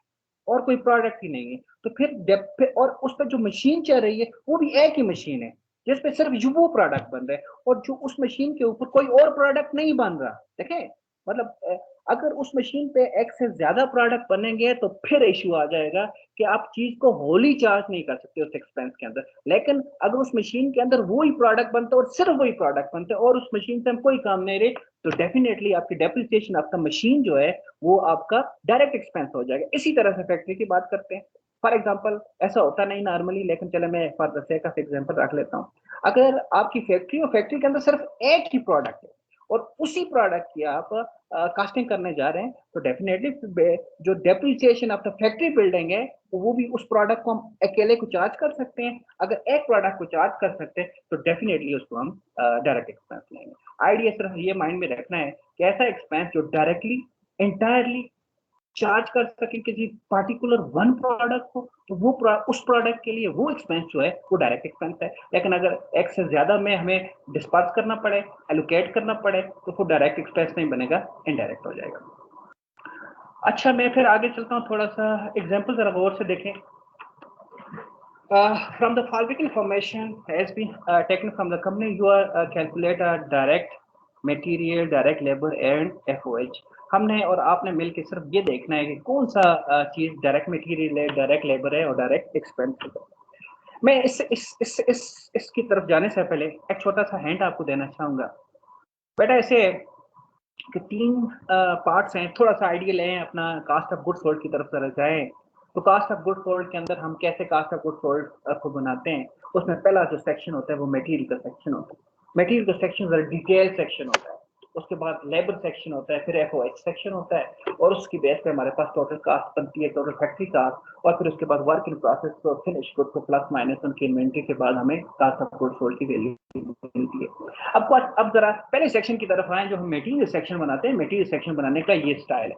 और कोई प्रोडक्ट ही नहीं है, तो फिर और उस पर जो मशीन चल रही है वो भी एक ही मशीन है जिसपे सिर्फ वो प्रोडक्ट बन रहा है, और जो उस मशीन के ऊपर कोई और प्रोडक्ट नहीं बन रहा। देखें मतलब अगर उस मशीन पे एक से ज्यादा प्रोडक्ट बनेंगे तो फिर इश्यू आ जाएगा कि आप चीज को होली चार्ज नहीं कर सकते उस एक्सपेंस के अंदर। लेकिन अगर उस मशीन के अंदर वही प्रोडक्ट बनता है और सिर्फ वही प्रोडक्ट बनता है और उस मशीन से हम कोई काम नहीं रहे, तो डेफिनेटली आपकी डेप्रिसिएशन आपका मशीन जो है वो आपका डायरेक्ट एक्सपेंस हो जाएगा। इसी तरह से फैक्ट्री की बात करते हैं। फॉर एग्जाम्पल ऐसा होता नहीं नॉर्मली, लेकिन चले मैं for the sake of example रख लेता हूँ। अगर आपकी फैक्ट्री और फैक्ट्री के अंदर सिर्फ एक ही प्रोडक्ट है और उसी प्रोडक्ट की आप कास्टिंग करने जा रहे हैं, तो डेफिनेटली जो depreciation of the factory building है वो भी उस प्रोडक्ट को हम अकेले को चार्ज कर सकते हैं। अगर एक प्रोडक्ट को चार्ज कर सकते हैं तो डेफिनेटली उसको हम डायरेक्ट एक्सपेंस लेंगे। आइडिया सिर्फ ये माइंड में रखना है कि ऐसा एक्सपेंस जो डायरेक्टली इंटायरली चार्ज कर सके किसी पार्टिकुलर वन प्रोडक्ट को, तो वो उस प्रोडक्ट के लिए वो एक्सपेंस जो है वो डायरेक्ट एक्सपेंस है। लेकिन अगर एक से ज्यादा में हमें डिस्पर्स करना पड़े, एलोकेट करना पड़े, तो वो डायरेक्ट एक्सपेंस नहीं बनेगा, इनडायरेक्ट हो जाएगा। अच्छा मैं फिर आगे चलता हूँ, थोड़ा सा एग्जाम्पल जरा गौर से देखें। From the following information has been taken from the company, you are calculate a direct material, direct labor and FOH। हमने और आपने मिलकर सिर्फ ये देखना है कि कौन सा चीज डायरेक्ट मटेरियल है, डायरेक्ट लेबर है और डायरेक्ट एक्सपेंस है। मैं इसकी तरफ जाने से पहले एक छोटा सा हिंट आपको देना चाहूंगा। बेटा ऐसे कि 3 पार्ट्स हैं, थोड़ा सा आइडिया लें अपना कास्ट ऑफ गुड्स सोल्ड की तरफ जरा जाएं। तो कास्ट ऑफ गुड्स सोल्ड के अंदर हम कैसे कास्ट ऑफ गुड्स सोल्ड को बनाते हैं, उसमें पहला जो सेक्शन होता है वो मटेरियल का सेक्शन होता है। मटेरियल का सेक्शन जरा डिटेल सेक्शन होता है। उसके बाद लेबर सेक्शन होता है, फिर एफओएच सेक्शन होता है, और उसकी बेस पे हमारे पास टोटल कास्ट बनती है, टोटल फैक्ट्री कास्ट, और फिर उसके बाद वर्क इन प्रोसेस को, फिनिश गुड को प्लस माइनस उनकी इन्वेंट्री के बाद हमें कास्ट ऑफ गुड्स सोल्ड की वैल्यू मिलती है। अब जरा पहले सेक्शन की तरफ आए जो हम मटेरियल सेक्शन बनाते हैं। मटेरियल सेक्शन बनाने का ये स्टाइल है।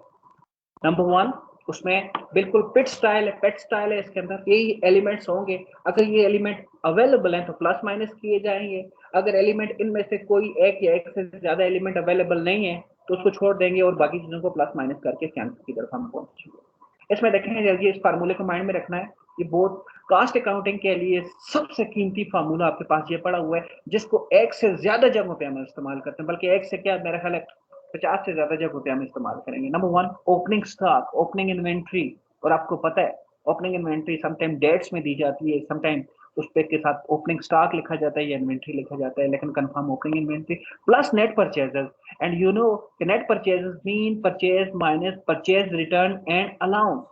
नंबर 1 उसमें बिल्कुल पिट स्टाइल है, पेट स्टाइल है। इसके अंदर यही एलिमेंट्स होंगे। अगर ये एलिमेंट अवेलेबल हैं तो प्लस माइनस किए जाएंगे। अगर एलिमेंट इनमें से कोई एक या एक से ज्यादा एलिमेंट अवेलेबल नहीं है तो उसको छोड़ देंगे और बाकी चीजों को प्लस माइनस करके कैंसिल की तरफ हम पहुंचेंगे। इसमें देखेंगे जल्दी, इस फार्मूले को माइंड में रखना है। ये बहुत कास्ट अकाउंटिंग के लिए सबसे कीमती फार्मूला आपके पास ये पड़ा हुआ है, जिसको एक से ज्यादा जगहों पे हम इस्तेमाल करते हैं, बल्कि एक से क्या मेरा ख्याल है 50 से ज्यादा जगहों पे हम इस्तेमाल करेंगे। Number 1 opening stock, opening inventory. और आपको पता है ओपनिंग इन्वेंट्री समटाइम डेट्स में दी जाती है, समटाइम उस पे के साथ ओपनिंग स्टॉक लिखा जाता है या इन्वेंट्री लिखा जाता है, लेकिन confirm opening inventory plus net purchases. And you know net purchases mean purchase minus purchase return and allowance.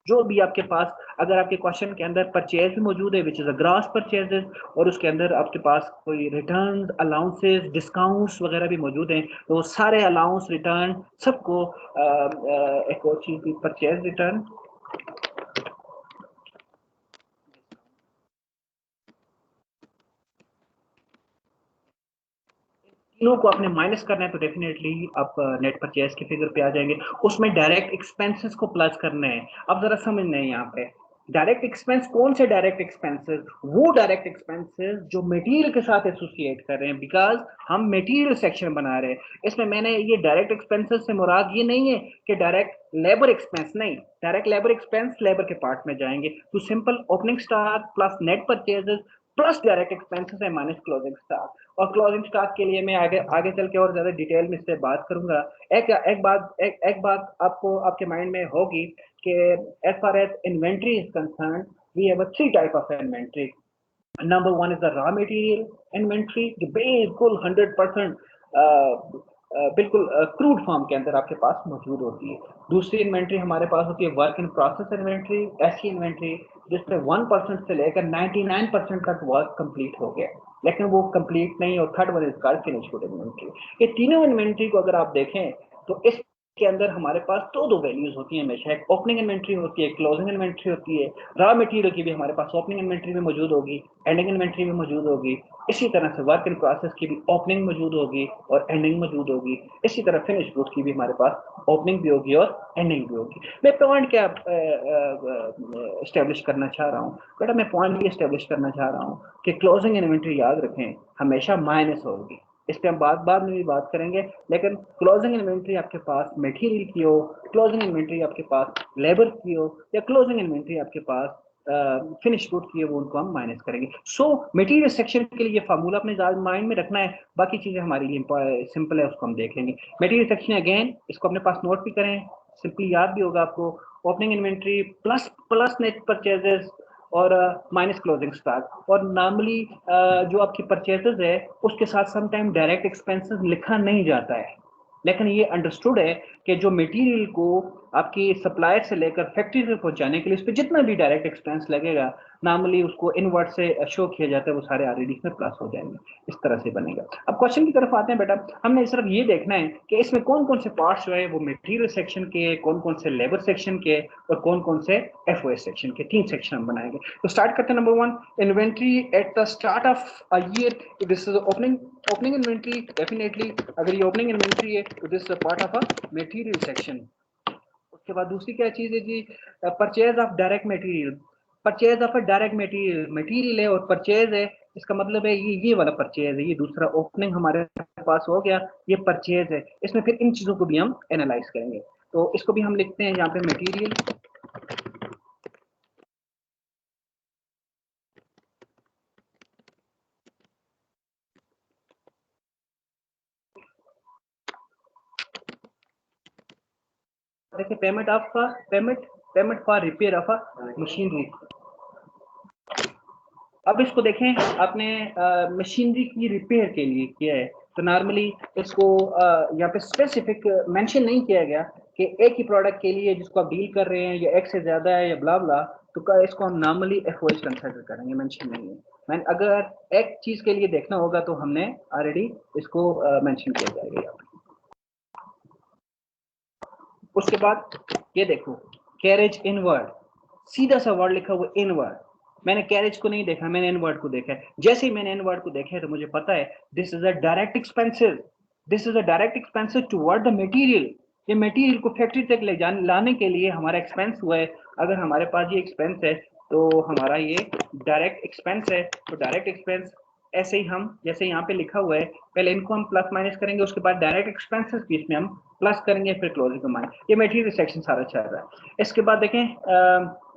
जो भी आपके पास, अगर आपके क्वेश्चन के अंदर परचेज भी मौजूद है which is a gross purchases, और उसके अंदर आपके पास कोई रिटर्न, अलाउंसेस, डिस्काउंट्स वगैरह भी मौजूद हैं, तो सारे अलाउंस, रिटर्न सबको एक और चीज भी परचेज रिटर्न तीनों को आपने माइनस करना है तो डेफिनेटली आप नेट परचेज के फिगर पे आ जाएंगे। उसमें डायरेक्ट एक्सपेंसेस को प्लस करना है। अब जरा समझना है यहाँ पे डायरेक्ट एक्सपेंस कौन से डायरेक्ट एक्सपेंसेस, वो डायरेक्ट एक्सपेंसेस जो मटेरियल के साथ एसोसिएट कर रहे हैं, बिकॉज हम मटेरियल सेक्शन बना रहे हैं। इसमें मैंने ये डायरेक्ट एक्सपेंसेस से मुराद ये नहीं है कि डायरेक्ट लेबर एक्सपेंस, नहीं, डायरेक्ट लेबर एक्सपेंस लेबर के पार्ट में जाएंगे तो simple opening stock plus net purchases plus direct expenses है माइनस क्लोजिंग स्टॉक। और क्लोजिंग स्टॉक के लिए मैं आगे आगे चल के और ज्यादा डिटेल में इससे बात करूंगा। एक बात आपको आपके माइंड में होगी कि as far as inventory is concern, we have three type of inventory. Number one is the raw material inventory, जो बिल्कुल 100% बिल्कुल क्रूड फॉर्म के अंदर आपके पास मौजूद होती है। दूसरी इन्वेंट्री हमारे पास होती है वर्क इन प्रोसेस इन्वेंट्री, ऐसी इन्वेंट्री जिसमें 1% से लेकर 99% तक वर्क कंप्लीट हो गया लेकिन वो कंप्लीट नहीं। और third one is called finish good inventory. ये तीनों इन्वेंट्री को अगर आप देखें तो इस के अंदर हमारे पास दो वैल्यूज होती हैं हमेशा। एक ओपनिंग इन्वेंट्री होती है, क्लोजिंग इन्वेंट्री होती है। रॉ मटेरियल की भी हमारे पास ओपनिंग इन्वेंट्री में मौजूद होगी, एंडिंग इन्वेंट्री में मौजूद होगी। इसी तरह से वर्क इन प्रोसेस की भी ओपनिंग मौजूद होगी और एंडिंग मौजूद होगी। इसी तरह फिनिश गुड की भी हमारे पास ओपनिंग भी होगी और एंडिंग भी होगी। मैं पॉइंट क्या स्टेब्लिश करना चाह रहा हूँ बेटा, मैं पॉइंट ये स्टेब्लिश करना चाह रहा हूँ कि क्लोजिंग इन्वेंट्री याद रखें हमेशा माइनस होगी। इस पे हम बाद में भी बात करेंगे, लेकिन क्लोजिंग इन्वेंट्री आपके पास मटेरियल की हो, क्लोजिंग इन्वेंट्री आपके पास लेबर की हो, या क्लोजिंग इन्वेंट्री आपके पास फिनिश गुड की है, वो उनको हम माइनस करेंगे। सो मटेरियल सेक्शन के लिए ये फार्मूला अपने माइंड में रखना है। बाकी चीजें हमारे लिए सिंपल है, उसको हम देख लेंगे। मटेरियल सेक्शन अगेन इसको अपने पास नोट भी करें, सिंपली याद भी होगा आपको। Opening inventory plus plus net purchases और माइनस क्लोजिंग स्टॉक। और नॉर्मली जो आपकी परचेजेस है उसके साथ समटाइम डायरेक्ट एक्सपेंसेस लिखा नहीं जाता है, लेकिन ये अंडरस्टूड है कि जो मटेरियल को आपकी सप्लायर से लेकर फैक्ट्री तक पहुंचाने के लिए उस पर जितना भी डायरेक्ट एक्सपेंस लगेगा नॉर्मली उसको इनवर्ट से शो किया जाता है, वो सारे आरएडी में प्लस हो जाएंगे। इस तरह से बनेगा। अब क्वेश्चन की तरफ आते हैं बेटा। हमने सिर्फ ये देखना है कि इसमें कौन कौन से पार्ट्स जो है वो मटेरियल सेक्शन के, कौन कौन से लेबर सेक्शन के और कौन कौन से एफओएस सेक्शन के, तीन सेक्शन हम बनाएंगे। तो स्टार्ट करते हैं। Number one, inventory at the start of a year. This is opening inventory. Definitely अगर ये ओपनिंग इन्वेंट्री है तो this is part of a material section. उसके बाद दूसरी क्या चीज है जी, purchase of direct material. Purchase of a direct material, material है और परचेज है, इसका मतलब है ये वाला परचेज है। ये दूसरा ओपनिंग हमारे पास हो गया, ये परचेज है। इसमें फिर इन चीजों को भी हम एनालाइज करेंगे। तो इसको भी हम लिखते हैं यहाँ पे मटेरियल। देखिए payment for repair of a machinery. अब इसको देखें, आपने मशीनरी की रिपेयर के लिए किया है तो नॉर्मली इसको यहाँ पे स्पेसिफिक मेंशन नहीं किया गया कि एक ही प्रोडक्ट के लिए जिसको आप डील कर रहे हैं या एक से ज्यादा है या ब्ला ब्ला, तो इसको हम नॉर्मली एफओएस कंसिडर करेंगे, मेंशन नहीं है। मैं अगर एक चीज के लिए देखना होगा तो हमने ऑलरेडी इसको मेंशन किया जाएगा यहाँ पे। उसके बाद ये देखो, कैरेज इनवर्ड, सीधा सा वर्ड लिखा हुआ इनवर्ड। मैंने कैरेज को नहीं देखा, मैंने इनवर्ड को देखा है। जैसे ही मैंने इनवर्ड को देखा है तो मुझे पता है this is a direct expensive, this is a direct expensive toward the material. ये मटेरियल को फैक्ट्री तक लाने के लिए हमारा एक्सपेंस हुआ है। अगर हमारे पास ये एक्सपेंस है तो हमारा ये डायरेक्ट एक्सपेंस है। तो डायरेक्ट एक्सपेंस ऐसे ही हम जैसे यहाँ पे लिखा हुआ है, पहले इनको हम प्लस माइनस करेंगे, उसके बाद डायरेक्ट एक्सपेंसेस भी इसमें हम प्लस करेंगे, फिर क्लोजिंग को माइनस। ये मटेरियल सेक्शन सारा चल रहा है। इसके बाद देखें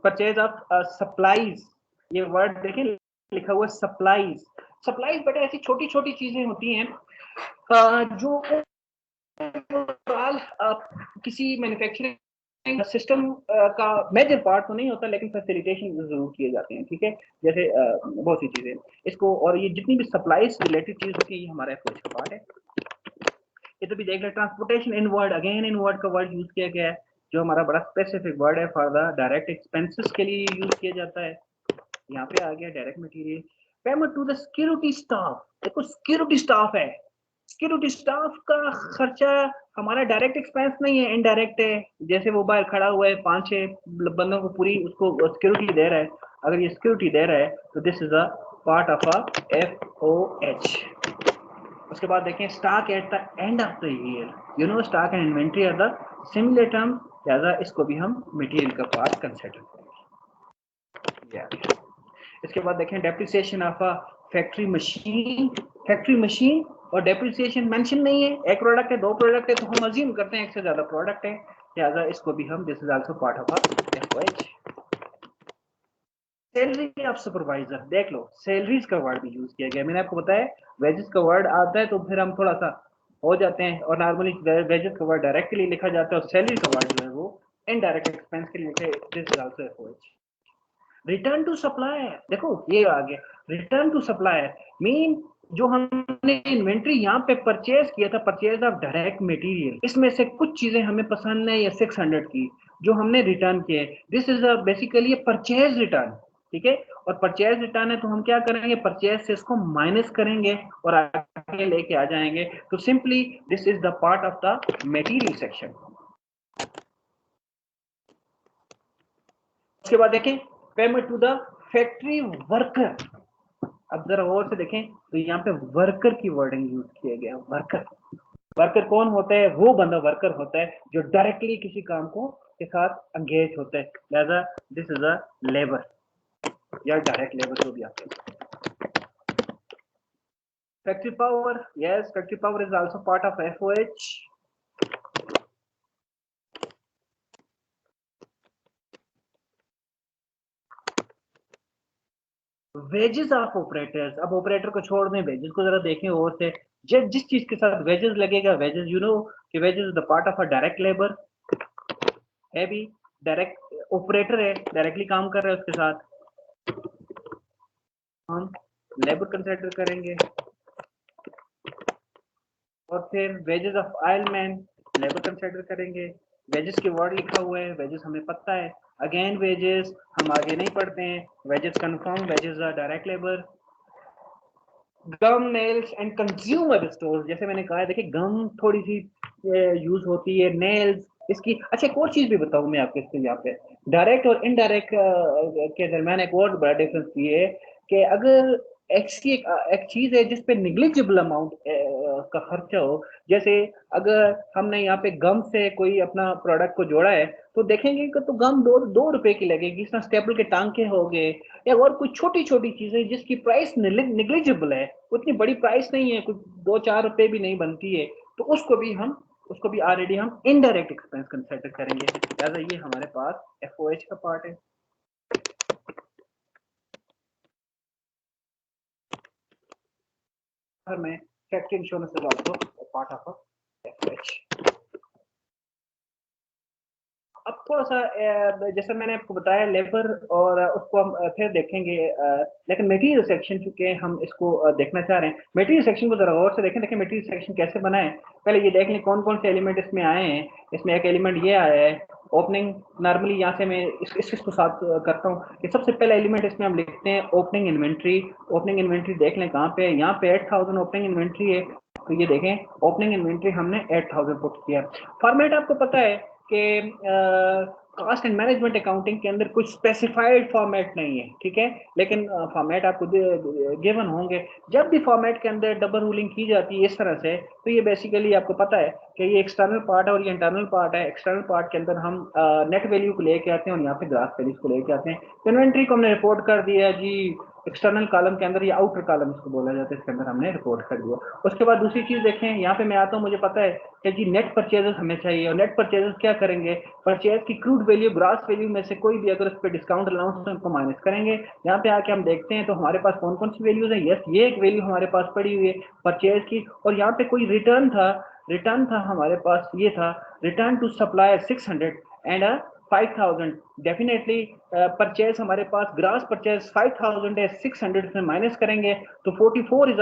परचेज ऑफ सप्लाईज। ये वर्ड देखें लिखा हुआ सप्लाईज। सप्लाईज बेटा ऐसी छोटी छोटी चीजें होती हैं जो किसी मैन्युफैक्चरिंग सिस्टम का मेजर पार्ट तो नहीं होता लेकिन फैसिलिटेशन जरूर किए जाते हैं। ठीक है, जैसे बहुत सी चीजें इसको, और ये जितनी भी सप्लाईज रिलेटेड चीज होती है ये हमारा एफओएस का पार्ट है। ये तो भी देख ले, ट्रांसपोर्टेशन इनवर्ड, अगेन इनवर्ड का वर्ड यूज किया गया है जो हमारा बड़ा स्पेसिफिक वर्ड है, फॉर द डायरेक्ट एक्सपेंसेस के लिए यूज किया जाता है। यहाँ पे आ गया direct material. Payment to the security staff. देखो सिक्योरिटी स्टाफ है, सिक्योरिटी स्टाफ का खर्चा हमारा डायरेक्ट एक्सपेंस नहीं है, इनडायरेक्ट है। जैसे वो बाहर खड़ा हुआ है 5-6 बंदों को पूरी उसको सिक्योरिटी दे रहा है, अगर ये सिक्योरिटी दे रहा है तो this is a part of a FOH. उसके बाद देखें stock at the end of the year, you know stock and inventory are the similar term, लिहाजा इसको भी हम मटेरियल का पार्ट कंसिडर करेंगे। इसके बाद देखें depreciation of a factory machine, factory machine और डेप्रिसिएशन मेंशन नहीं है, एक प्रोडक्ट है दो प्रोडक्ट है तो हम अज्यूम करते हैं एक से ज्यादा प्रोडक्ट है, लिहाजा इसको भी हम this is also part of a FOH. Salary of supervisor, देख लो सैलरीज का वर्ड भी यूज किया गया, मैंने आपको बताया वेजेस का वर्ड आता है तो फिर हम थोड़ा सा हो जाते हैं, और नॉर्मली वेजेस का वर्ड डायरेक्टली लिखा जाता है और सैलरी का वर्ड जो है वो इनडायरेक्ट एक्सपेंस के लिए लिखा है, this is also FOH. Return to supplier, देखो ये आ गया रिटर्न टू सप्लायर, मीन जो हमने इन्वेंट्री यहाँ पे परचेज किया था, परचेज ऑफ डायरेक्ट मटेरियल, इसमें से कुछ चीजें हमें पसंद है या 600 की जो हमने रिटर्न किए, this is basically purchase return, ठीक है। और परचेज रिटर्न है तो हम क्या करेंगे, परचेज से इसको माइनस करेंगे और आगे लेके आ जाएंगे, तो simply this is the part of the material section. उसके बाद देखें payment to the factory worker, अब जरा और से देखें तो यहाँ पे वर्कर की वर्डिंग यूज किया गया, वर्कर, वर्कर कौन होता है, वो बंदा वर्कर होता है जो डायरेक्टली किसी काम को के साथ एंगेज होता है, लिहाजा दिस इज अ लेबर या डायरेक्ट लेबर जो भी आप कह सकते हैं। Factory power, yes factory power is also part of FOH. Wages of operators, अब ऑपरेटर को छोड़ दें, वेजेस को जरा देखें और से, जिस चीज के साथ वेजेस लगेगा, वेजेस यू नो कि wages is the part of a direct labour है, भी डायरेक्ट ऑपरेटर है, डायरेक्टली काम कर रहा है, उसके साथ हम लेबर कंसिडर करेंगे। और फिर वेजेस ऑफ आयलमैन, लेबर कंसिडर करेंगे, वेजेस के वर्ड लिखा हुआ है, वेजेस हमें पता है, अगेन वेजेस हम आगे नहीं पढ़ते हैं, wages confirm, wages are direct labour. Gum nails and consumer stores, जैसे मैंने कहा है देखिए गम थोड़ी सी यूज होती है, नेल्स इसकी, अच्छा एक और चीज भी बताऊं मैं आपके इसके यहाँ पे, डायरेक्ट और इनडायरेक्ट के दरम्यान एक और बड़ा डिफरेंस ये है कि अगर एक्स की एक चीज है जिसपे निग्लिजिबल अमाउंट का खर्चा हो, जैसे अगर हमने यहाँ पे गम से कोई अपना प्रोडक्ट को जोड़ा है तो देखेंगे कि तो गम दो रुपए की लगेगी, इसमें स्टेपल के टांके हो गए या और कुछ छोटी छोटी चीजें जिसकी प्राइस निग्लिजिबल है, उतनी बड़ी प्राइस नहीं है, कुछ 2-4 रुपए भी नहीं बनती है, तो उसको भी ऑलरेडी हम इनडायरेक्ट एक्सपेंस कंसिडर करेंगे, लिहाजा ये हमारे पास एफओएच का पार्ट है। में factory insurance is also part of FOH. अब थोड़ा सा जैसे मैंने आपको बताया लेबर और उसको हम फिर देखेंगे, लेकिन मटेरियल सेक्शन चूंकि हम इसको देखना चाह रहे हैं, मटेरियल सेक्शन को जरा गौर से देखें, देखें मटेरियल सेक्शन कैसे बना है, पहले ये देख लें कौन कौन से एलिमेंट इसमें आए हैं। इसमें एक एलिमेंट ये आया है ओपनिंग, नॉर्मली यहाँ से मैं इसको साथ करता हूँ कि सबसे पहला एलिमेंट इसमें हम लिखते हैं ओपनिंग इन्वेंट्री। ओपनिंग इन्वेंट्री देख लें कहाँ पे है, यहाँ पे 8000 ओपनिंग इन्वेंट्री है, तो ये देखें ओपनिंग इन्वेंट्री हमने 8000 पुट किया। फॉर्मेट आपको पता है कि कॉस्ट एंड मैनेजमेंट अकाउंटिंग के अंदर कुछ स्पेसिफाइड फॉर्मेट नहीं है, ठीक है, लेकिन फॉर्मेट आपको गिवन होंगे। जब भी फॉर्मेट के अंदर डबल रूलिंग की जाती है इस तरह से, तो ये बेसिकली आपको पता है कि ये एक्सटर्नल पार्ट है और ये इंटरनल पार्ट है। एक्सटर्नल पार्ट के अंदर हम नेट वैल्यू को लेके आते हैं और यहाँ पे ग्रास वैल्यूज को लेके आते हैं। इन्वेंट्री को हमने रिपोर्ट कर दिया जी एक्सटर्नल कॉलम के अंदर, या आउटर कॉलम इसको बोला जाता है, इसके अंदर हमने रिपोर्ट कर दिया। उसके बाद दूसरी चीज देखें, यहाँ पे मैं आता हूँ, मुझे पता है कि जी नेट परचेजेस हमें चाहिए, और नेट परचेजेस क्या करेंगे, परचेज की क्रूड वैल्यू ग्रास वैल्यू में से कोई भी अगर उस पर डिस्काउंट अलाउंस है उनको माइनस करेंगे। यहाँ पे आके हम देखते हैं तो हमारे पास कौन कौन सी वैल्यूज है, यस ये एक वैल्यू हमारे पास पड़ी हुई है परचेज की, और यहाँ पे कोई रिटर्न था हमारे पास, ये था return to supplier 600 and 5000, definitely purchase हमारे पास ग्रास परचेज 5000 है, 600 से माइनस करेंगे तो 44 इज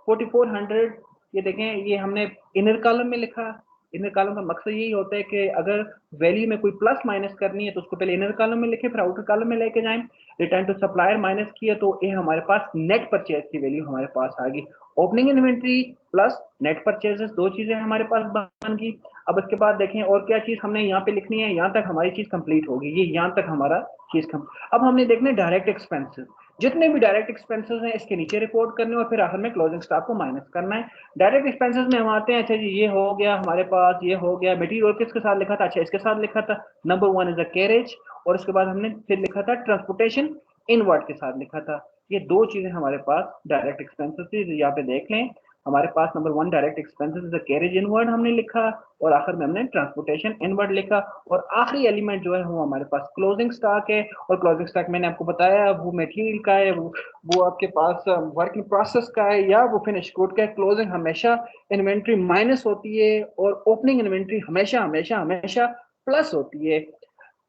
4400। ये देखें ये हमने इनर कॉलम में लिखा, इनर कॉलम का मकसद यही होता है कि अगर वैल्यू में कोई प्लस माइनस करनी है तो उसको पहले इनर कॉलम में लिखें फिर आउटर कॉलम में लेके जाएं। रिटर्न टू सप्लायर माइनस किया तो ये हमारे पास नेट परचेज की वैल्यू हमारे पास आ गई। Opening inventory plus net purchases, दो चीजें हमारे पास बन गई। अब इसके बाद देखें और क्या चीज हमने यहाँ पे लिखनी है, यहाँ तक हमारी चीज कंप्लीट होगी, ये यहाँ तक हमारा चीज अब हमने देखना है डायरेक्ट एक्सपेंसेस। जितने भी डायरेक्ट एक्सपेंसेस हैं इसके नीचे रिपोर्ट करने और फिर आखिर में क्लोजिंग स्टॉक को माइनस करना है। डायरेक्ट एक्सपेंसेस में हम आते हैं, अच्छा जी ये हो गया हमारे पास, ये हो गया मटेरियल किसके साथ लिखा था, अच्छा इसके साथ लिखा था, नंबर 1 इज अ कैरेज, और उसके बाद हमने फिर लिखा था ट्रांसपोर्टेशन इनवर्ड के साथ लिखा था। ये दो चीजें हमारे पास डायरेक्ट एक्सपेंसेस थी, यहाँ पे देख लें हमारे पास number 1 direct expenses is a carriage inward हमने लिखा, और आखिर में हमने ट्रांसपोर्टेशन इनवर्ड लिखा, और आखिरी एलिमेंट जो है वो हमारे पास क्लोजिंग स्टॉक है। और क्लोजिंग स्टॉक मैंने आपको बताया वो मटेरियल का है, वो आपके पास वर्क इन प्रोसेस का है या वो फिनिश गुड का है। क्लोजिंग हमेशा इन्वेंट्री माइनस होती है और ओपनिंग इन्वेंट्री हमेशा हमेशा हमेशा प्लस होती है।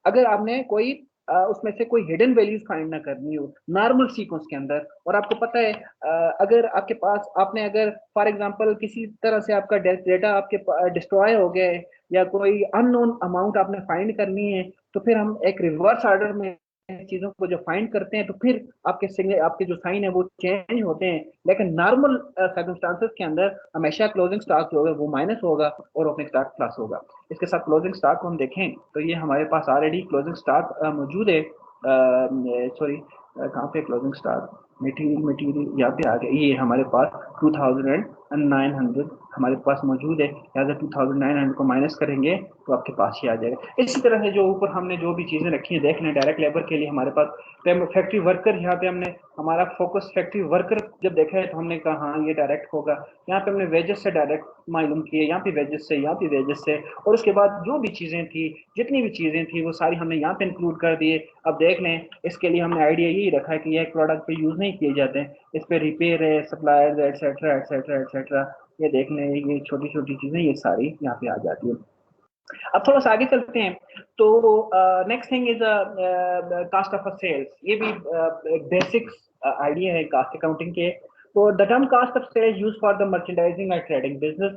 अगर आपने कोई उसमें से कोई हिडन वैल्यूज फाइंड ना करनी हो नॉर्मल सीक्वेंस के अंदर, और आपको पता है अगर आपके पास आपने अगर फॉर एग्जांपल किसी तरह से आपका डेटा आपके डिस्ट्रॉय हो गया है या कोई अननोन अमाउंट आपने फाइंड करनी है, तो फिर हम एक रिवर्स ऑर्डर में चीजों को जो फाइंड करते हैं तो फिर आपके सिग्नल आपके जो साइन है वो चेंज होते हैं। लेकिन नॉर्मल सर्कमस्टांसेस के अंदर हमेशा क्लोजिंग स्टॉक जो होगा वो माइनस होगा और ओपनिंग स्टॉक प्लस होगा। इसके साथ क्लोजिंग स्टॉक को हम देखें तो ये हमारे पास ऑलरेडी क्लोजिंग स्टॉक मौजूद है। सॉरी कहाँ पे क्लोजिंग स्टॉक, मटेरियल मटेरियल यहाँ पे आ गया, ये हमारे पास 2900 हमारे पास मौजूद है। यहाँ से 2900 को माइनस करेंगे तो आपके पास ही आ जाएगा। इसी तरह से जो ऊपर हमने जो भी चीजें रखी है देख लें, डायरेक्ट लेबर के लिए हमारे पास फैक्ट्री वर्कर, यहाँ पे हमने हमारा फोकस फैक्ट्री वर्कर जब देखा है तो हमने कहा हाँ ये डायरेक्ट होगा। यहाँ पे हमने वेजेस से डायरेक्ट मालूम किए, यहाँ पे वेजेस से, यहाँ पे वेजेस से, और उसके बाद जो भी चीजें थी जितनी भी चीजें थी वो सारी हमने यहाँ पे इंक्लूड कर दिए। अब देख लें इसके लिए हमने आइडिया यही रखा है कि यह प्रोडक्ट पे यूज नहीं किए जाते हैं, इस पे रिपेयर है, सप्लायर्स एटसेट्रा एटसेट्रा एटसेट्रा, ये देख लें ये छोटी छोटी चीजें ये सारी यहाँ पे आ जाती है। अब थोड़ा सा आगे चलते हैं तो next thing is cost of sales. ये भी बेसिक आइडिया है कास्ट अकाउंटिंग के। तो the term cost of sales use for the merchandising और ट्रेडिंग बिजनेस।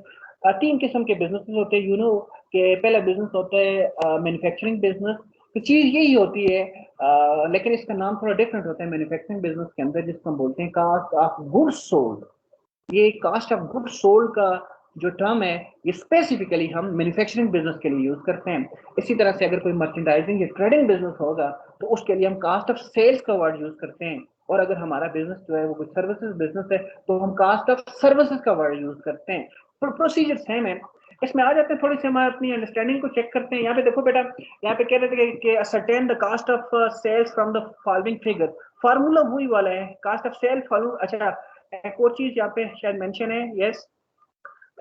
तीन किस्म के बिजनेसेस होते हैं, यू नो कि पहला बिजनेस होता है मैन्युफैक्चरिंग बिजनेस। तो चीज यही होती है लेकिन इसका नाम थोड़ा डिफरेंट होता है मैन्युफैक्चरिंग बिजनेस के अंदर, जिसको हम बोलते हैं कास्ट ऑफ गुड्स सोल्ड। ये कास्ट ऑफ गुड्स सोल्ड का जो टर्म है ये स्पेसिफिकली हम मैन्युफैक्चरिंग बिजनेस के लिए यूज करते हैं। इसी तरह से अगर कोई मर्चेंडाइजिंग या ट्रेडिंग बिजनेस होगा तो उसके लिए हम कास्ट ऑफ सेल्स का वर्ड यूज करते हैं, और अगर हमारा बिजनेस जो है वो कोई सर्विसेज बिजनेस है तो हम कास्ट ऑफ सर्विसेज का वर्ड यूज करते हैं। प्रोसीजर सेम है। इसमें आ जाते हैं थोड़ी सी हम अपनी अंडरस्टैंडिंग को चेक करते हैं। यहाँ पे देखो बेटा, यहाँ पे कह रहे थे कि ascertain the cost of sales from the following figure. Formula वही वाला है, कास्ट ऑफ सेल फॉलो। अच्छा एक और चीज यहाँ पे शायद मेंशन है, यस,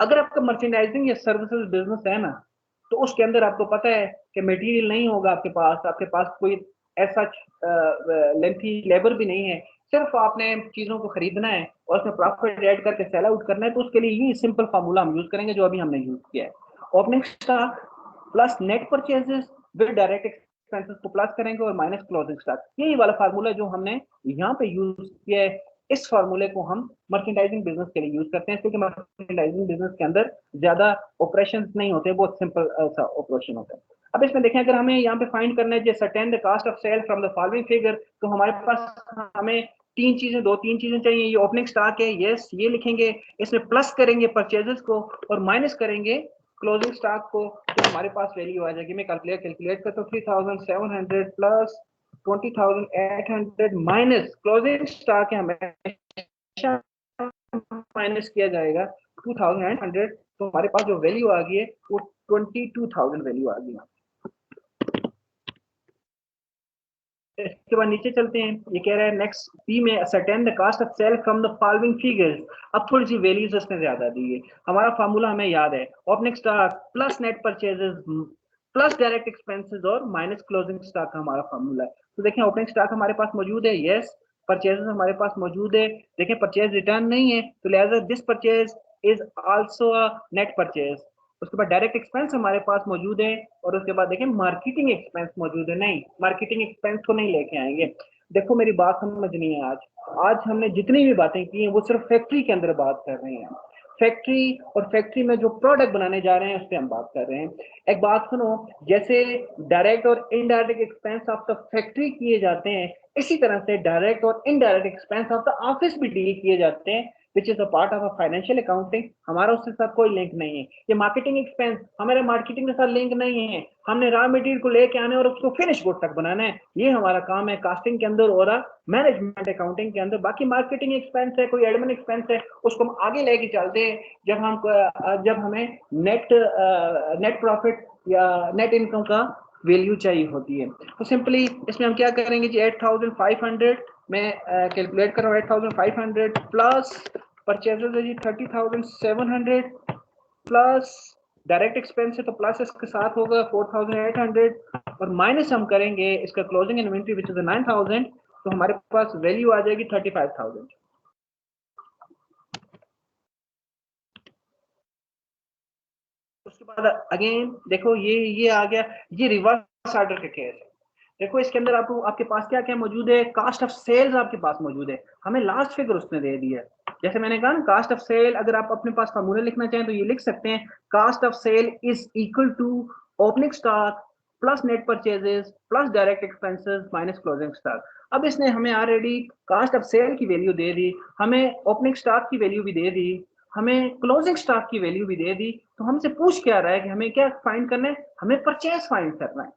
अगर आपका मर्चेंडाइजिंग या सर्विसेज बिजनेस है ना तो उसके अंदर आपको पता है कि मटेरियल नहीं होगा आपके पास कोई ऐसा लेंथी लेबर भी नहीं है, सिर्फ आपने चीजों को खरीदना है और उसमें प्रॉफिट ऐड करके सेल आउट करना है। तो उसके लिए ये सिंपल फार्मूला हम यूज करेंगे जो अभी हमने यूज किया है। Opening stock plus net purchases with direct expenses को प्लस करेंगे और माइनस क्लोजिंग स्टॉक, यही वाला फार्मूला जो हमने यहाँ पे यूज किया है। इस फार्मूले को हम मर्चेंडाइजिंग बिजनेस के लिए यूज करते हैं, क्योंकि मर्चेंडाइजिंग बिजनेस के अंदर ज्यादा ऑपरेशंस नहीं होते, बहुत सिंपल सा ऑपरेशन होता है। अब इसमें देखें अगर हमें यहाँ पे फाइंड करना है certain the cost of sale from the following figure, तो हमारे पास हमें दो तीन चीजें चाहिए। ये ओपनिंग स्टॉक है, यस ये लिखेंगे, इसमें प्लस करेंगे परचेजेस को और माइनस करेंगे क्लोजिंग स्टॉक को, तो हमारे पास वैल्यू आ जाएगी। मैं कैलकुलेट करता हूँ 3700 प्लस 20,800 माइनस क्लोजिंग स्टॉक है हमेशा माइनस किया जाएगा 2,100, तो हमारे पास जो वैल्यू आ गई है वो 22,000 वैल्यू आ गई। इसके बाद नीचे चलते हैं, ये कह रहा है नेक्स्ट बी में ascertain the cost of sale from the following figures. अब थोड़ी सी वैल्यूज इसमें ज्यादा दी है, हमारा फार्मूला हमें याद है, opening stock plus net purchases plus direct expenses और माइनस क्लोजिंग स्टॉक का हमारा फार्मूला है। तो देखें ओपनिंग स्टॉक हमारे पास मौजूद है, यस, परचेजेस हमारे पास मौजूद है, देखें परचेज रिटर्न नहीं है तो लिहाजा this purchase is also a net purchase. उसके बाद डायरेक्ट एक्सपेंस हमारे पास मौजूद है, और उसके बाद देखें मार्केटिंग एक्सपेंस मौजूद है, नहीं मार्केटिंग एक्सपेंस को नहीं लेके आएंगे। देखो मेरी बात समझनी है, आज हमने जितनी भी बातें की हैं वो सिर्फ फैक्ट्री के अंदर बात कर रहे हैं। फैक्ट्री और फैक्ट्री में जो प्रोडक्ट बनाने जा रहे हैं उस पर हम बात कर रहे हैं। एक बात सुनो, जैसे डायरेक्ट और indirect expense of the factory किए जाते हैं, इसी तरह से डायरेक्ट और indirect expense of the office भी डील किए जाते हैं। Which is a part of a financial accounting, हमारा उसके साथ कोई लिंक नहीं है। ये मार्केटिंग एक्सपेंस हमारे मार्केटिंग के साथ लिंक नहीं है, हमने रॉ मटेरियल को लेके आने और उसको फिनिश गुड तक बनाना है, ये हमारा काम है कास्टिंग के अंदर और मैनेजमेंट अकाउंटिंग के अंदर। बाकी मार्केटिंग एक्सपेंस है, कोई एडमिन एक्सपेंस है, उसको हम आगे लेके चलते हैं जब हमें नेट प्रॉफिट या नेट इनकम का वैल्यू चाहिए होती है। तो सिंपली इसमें हम क्या करेंगे जी, 8500 मैं कैलकुलेट कर रहा हूँ, 8500 प्लस परचेजेज है जी 30700 प्लस डायरेक्ट एक्सपेंस है तो प्लस इसके साथ होगा 4800 और माइनस हम करेंगे इसका क्लोजिंग इन्वेंटरी विच इज 9000, तो हमारे पास वैल्यू आ जाएगी 35000। उसके बाद अगेन देखो ये आ गया, ये रिवर्स ऑर्डर का केस है। देखो इसके अंदर आपके पास क्या क्या मौजूद है, कास्ट ऑफ सेल्स आपके पास मौजूद है, हमें लास्ट फिगर उसने दे दिया है। जैसे मैंने कहा ना कास्ट ऑफ सेल, अगर आप अपने पास फार्मूला लिखना चाहें तो ये लिख सकते हैं, cost of sale is equal to opening stock plus net purchases plus direct expenses minus closing stock. अब इसने हमें ऑलरेडी कास्ट ऑफ सेल की वैल्यू दे दी, हमें ओपनिंग स्टॉक की वैल्यू भी दे दी, हमें क्लोजिंग स्टॉक की वैल्यू भी दे दी, तो हमसे पूछ क्या रहा है कि हमें क्या फाइंड करना है, हमें परचेज फाइंड करना है।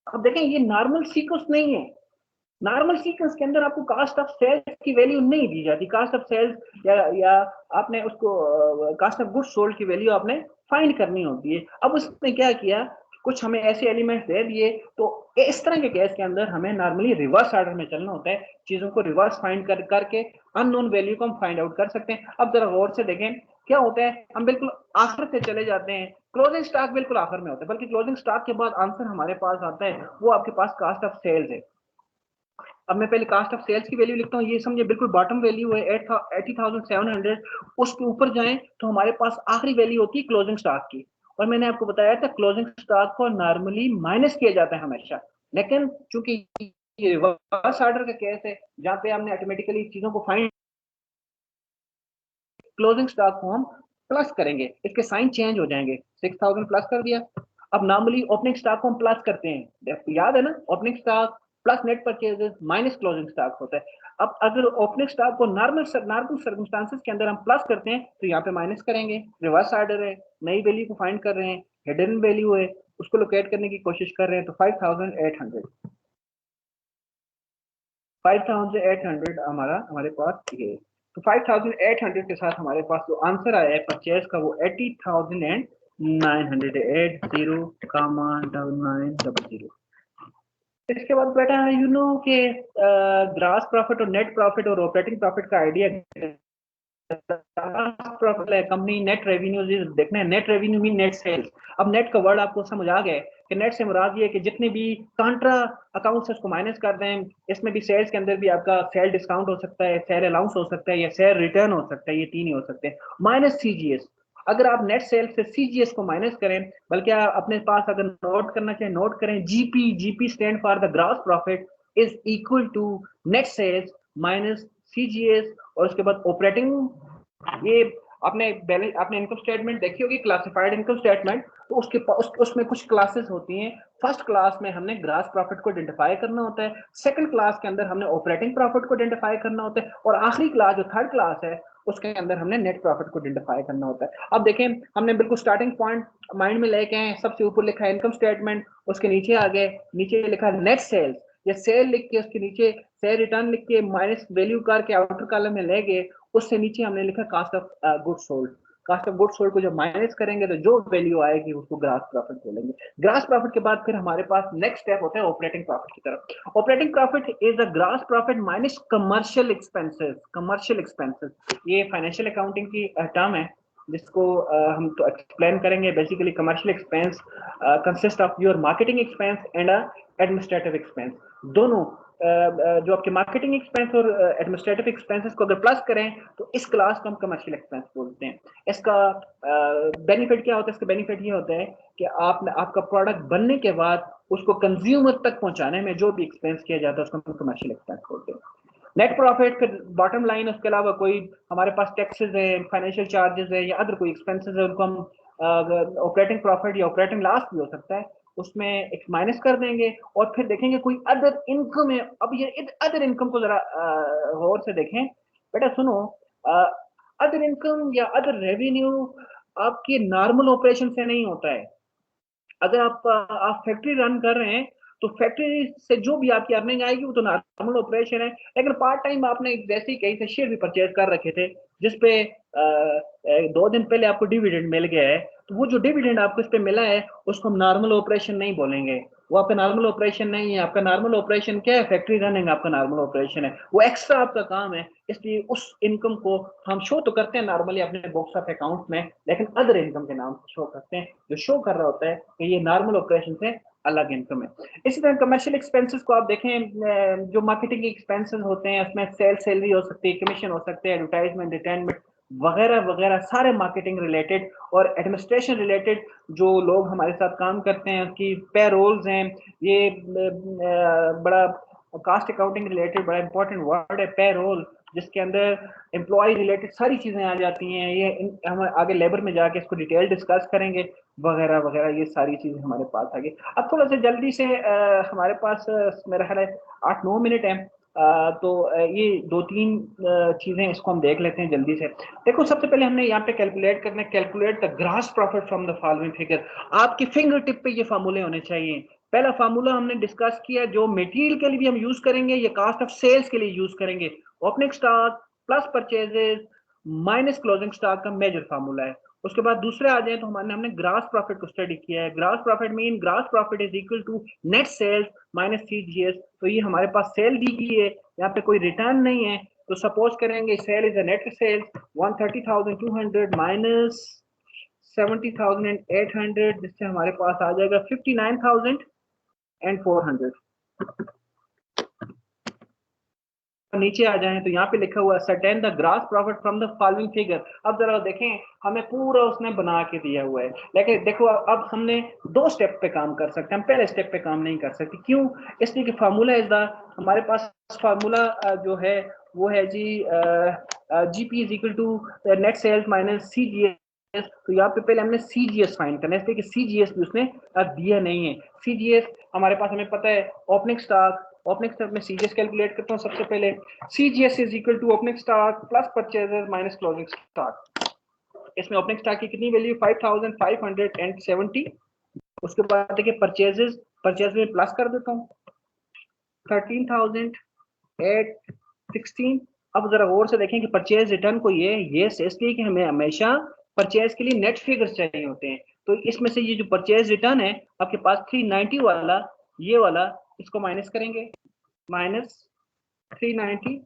अब देखें ये नॉर्मल सीक्वेंस नहीं है, नॉर्मल सीक्वेंस के अंदर आपको कास्ट ऑफ सेल्स की वैल्यू नहीं दी जाती, कास्ट ऑफ सेल्स या आपने उसको कास्ट ऑफ गुड्स सोल्ड की वैल्यू आपने फाइंड करनी होती है। अब उसने क्या किया, कुछ हमें ऐसे एलिमेंट्स दे दिए, तो इस तरह के केस के अंदर हमें नॉर्मली रिवर्स ऑर्डर में चलना होता है, चीजों को रिवर्स फाइंड करके अननोन वैल्यू को हम फाइंड आउट कर सकते हैं। अब जरा गौर से देखें क्या होता है, हम बिल्कुल आखिर पे चले जाते हैं, क्लोजिंग स्टॉक बिल्कुल आखिर में होता है, बल्कि क्लोजिंग स्टॉक के बाद आंसर हमारे पास आता है, वो आपके पास कास्ट ऑफ सेल्स है। अब मैं पहले कास्ट ऑफ सेल्स की वैल्यू लिखता हूँ, ये समझे बिल्कुल बॉटम वैल्यू है 80,700, उसके ऊपर जाएं तो हमारे पास आखिरी वैल्यू होती है क्लोजिंग स्टॉक की, और मैंने आपको बताया था क्लोजिंग स्टॉक को नॉर्मली माइनस किया जाता है हमेशा, लेकिन चूंकि ये रिवर्स ऑर्डर का केस है जहां पे हमने ऑटोमेटिकली चीजों को फाइंड, क्लोजिंग स्टॉक को हम प्लस करेंगे, इसके साइन चेंज हो जाएंगे, 6000 प्लस कर दिया। अब नॉर्मली ओपनिंग स्टॉक को हम प्लस करते हैं, याद है ना, opening stock plus net purchases minus closing stock होता है। अब अगर ओपनिंग स्टॉक को नॉर्मल सर्कमस्टांसेस के अंदर हम प्लस करते हैं तो यहाँ पे माइनस करेंगे, रिवर्स ऑर्डर है, नई वैल्यू को फाइंड कर रहे हैं, हिडन वैल्यू है उसको लोकेट करने की कोशिश कर रहे हैं, तो 5800 हमारे पास ये, तो 5800 के साथ हमारे पास जो आंसर आया है परचेज का वो 80,980, इसके बाद बेटा यू नो के ग्रास प्रॉफिट और नेट प्रॉफिट और ऑपरेटिंग प्रॉफिट का आइडिया, प्रॉफिट है कंपनी नेट रेवेन्यू देखना है, net revenue mean net sales. अब नेट का वर्ड आपको समझ आ गया कि नेट से मुराद ये कि जितने भी कॉन्ट्रा अकाउंट से उसको माइनस कर दें, इसमें भी सेल्स के अंदर भी आपका सेल डिस्काउंट हो सकता है, सेल अलाउंस हो सकता है या सेल रिटर्न हो सकता है, ये तीन ही हो सकते हैं, माइनस सीजीएस। अगर आप नेट सेल से सीजीएस को माइनस करें, बल्कि आप अपने पास अगर नोट करना चाहें नोट करें, GP, GP stand for the gross profit is equal to net sales minus CGS, और उसके बाद ऑपरेटिंग, ये आपने बैलेंस, आपने इनकम स्टेटमेंट देखी होगी, क्लासिफाइड इनकम स्टेटमेंट, तो उसमें कुछ क्लासेस होती हैं। फर्स्ट क्लास में हमने ग्रास प्रॉफिट को आइडेंटिफाई करना होता है, सेकंड क्लास के अंदर हमने ऑपरेटिंग प्रॉफिट को आइडेंटिफाई करना होता है, और आखिरी क्लास जो थर्ड क्लास है उसके अंदर हमने नेट प्रॉफिट को आइडेंटिफाई करना होता है। अब देखें हमने बिल्कुल स्टार्टिंग पॉइंट माइंड में लेके आए, सबसे ऊपर लिखा है इनकम स्टेटमेंट, उसके नीचे आ गए, नीचे लिखा है नेट सेल्स, या सेल लिख के उसके नीचे सेल रिटर्न लिख के माइनस वैल्यू करके आउटर कॉलम में ले गए, उससे नीचे हमने लिखा cost of goods sold. Cost of goods sold को जब माइनस करेंगे तो जो वैल्यू आएगी उसको ग्रास प्रॉफिट बोलेंगे। ग्रास प्रॉफिट के बाद फिर हमारे पास नेक्स्ट स्टेप होता है ऑपरेटिंग प्रॉफिट की तरफ। Operating profit is the grass profit minus commercial expenses. Commercial expenses ये फाइनेंशियल अकाउंटिंग की टर्म है जिसको हम तो एक्सप्लेन करेंगे। Basically commercial expense consist of your marketing expense and administrative expense. दोनों जो आपके मार्केटिंग एक्सपेंस और एडमिनिस्ट्रेटिव एक्सपेंसेस को अगर प्लस करें तो इस क्लास को हम कमर्शियल एक्सपेंस बोलते हैं। इसका बेनिफिट क्या होता है? इसका बेनिफिट ये होता है कि आपका प्रोडक्ट बनने के बाद उसको कंज्यूमर तक पहुंचाने में जो भी एक्सपेंस किया जाता है उसको हम कमर्शियल एक्सपेंस बोलते हैं। नेट प्रॉफिट फिर बॉटम लाइन, उसके अलावा कोई हमारे पास टैक्सेस है, फाइनेंशियल चार्जेस है या अदर कोई एक्सपेंसेस है, उनको हम ऑपरेटिंग प्रॉफिट या ऑपरेटिंग लॉस भी हो सकता है उसमें एक माइनस कर देंगे, और फिर देखेंगे कोई अदर इनकम है। अब ये अदर इनकम को जरा गौर से देखें बेटा, सुनो, अदर इनकम या अदर रेवेन्यू आपके नॉर्मल ऑपरेशन से नहीं होता है। अगर आप फैक्ट्री रन कर रहे हैं तो फैक्ट्री से जो भी आपकी अर्निंग आएगी वो तो नॉर्मल ऑपरेशन है। लेकिन पार्ट टाइम आपने जैसे ही कहीं से शेयर भी परचेज कर रखे थे जिसपे 2 दिन पहले आपको डिविडेंड मिल गया है, तो वो जो डिविडेंड आपको इस पे मिला है उसको हम नॉर्मल ऑपरेशन नहीं बोलेंगे। वो आपका नॉर्मल ऑपरेशन नहीं है। आपका नॉर्मल ऑपरेशन क्या है? फैक्ट्री रनिंग आपका नॉर्मल ऑपरेशन है, वो एक्स्ट्रा आपका काम है। इसलिए उस इनकम को हम शो तो करते हैं नॉर्मली अपने बुक्स ऑफ अकाउंट में, लेकिन अदर इनकम के नाम से शो करते हैं, जो शो कर रहा होता है कि ये नॉर्मल ऑपरेशन से अलग इनकम है। इसी तरह कमर्शियल एक्सपेंसेस को आप देखें, जो मार्केटिंग एक्सपेंसेस होते हैं उसमें सैलरी हो सकती है, कमीशन हो सकते हैं, एडवर्टाइजमेंट, रिटेनमेंट वगैरह वगैरह, सारे मार्केटिंग रिलेटेड और एडमिनिस्ट्रेशन रिलेटेड जो लोग हमारे साथ काम करते हैं उसकी पेरोल्स हैं। ये बड़ा कास्ट अकाउंटिंग रिलेटेड बड़ा इंपॉर्टेंट वर्ड है पेरोल, जिसके अंदर एम्प्लॉय रिलेटेड सारी चीजें आ जाती हैं। ये हम आगे लेबर में जाके इसको डिटेल डिस्कस करेंगे वगैरह वगैरह, ये सारी चीजें हमारे पास आ गई। अब थोड़ा सा जल्दी से हमारे पास मेरा ख्याल है 8-9 मिनट है, ये 2-3 चीजें इसको हम देख लेते हैं जल्दी से। देखो सबसे पहले हमने यहाँ पे कैलकुलेट करना है, calculate the gross profit from the following figure. आपकी फिंगर टिप पे ये फार्मूले होने चाहिए। पहला फार्मूला हमने डिस्कस किया, जो मटेरियल के लिए भी हम यूज करेंगे, ये कास्ट ऑफ सेल्स के लिए यूज करेंगे। Opening stock plus purchases minus closing stock का मेजर फार्मूला है। उसके बाद दूसरे आ जाए तो हमने ग्रास प्रॉफिट को स्टडी किया है। Gross profit mean gross profit is equal to net sales minus CGS. तो ये हमारे पास सेल दी गई है, यहाँ पे कोई रिटर्न नहीं है, तो सपोज करेंगे sale is a net sales 130,200 minus 70,800, जिससे हमारे पास आ जाएगा 59,400। नीचे आ जाएं तो यहाँ पे लिखा हुआ है certain the gross profit from the following figure. अब जरा देखें, हमें पूरा उसने बना के दिया हुआ है, लेकिन देखो अब हमने 2 स्टेप पे काम कर सकते हैं, हम पहले स्टेप पे काम नहीं कर सकते। क्यों? इसलिए कि फार्मूला इज द, हमारे पास फार्मूला जो है वो है जी GP is equal to net sales minus CGS. तो यहाँ पे पहले हमने सीजीएस फाइंड करना है, इसलिए कि सीजीएस भी उसने दिया नहीं है। सीजीएस हमारे पास हमें पता है ओपनिंग स्टॉक में सीजीएस कैलकुलेट करता हूँ सबसे पहले। CGS is equal to opening stock plus purchases minus closing stock. इसमें ओपनिंग स्टॉक की कितनी वैल्यू? 5,570। उसके बाद देखिए परचेज में प्लस कर देता हूँ 13,816। अब जरा गौर से देखें कि परचेज रिटर्न को ये इसलिए कि हमें हमेशा परचेज के लिए नेट फिगर्स चाहिए होते हैं। तो इसमें से ये जो परचेज रिटर्न है आपके पास 390 वाला, ये वाला, इसको माइनस करेंगे, माइनस 390।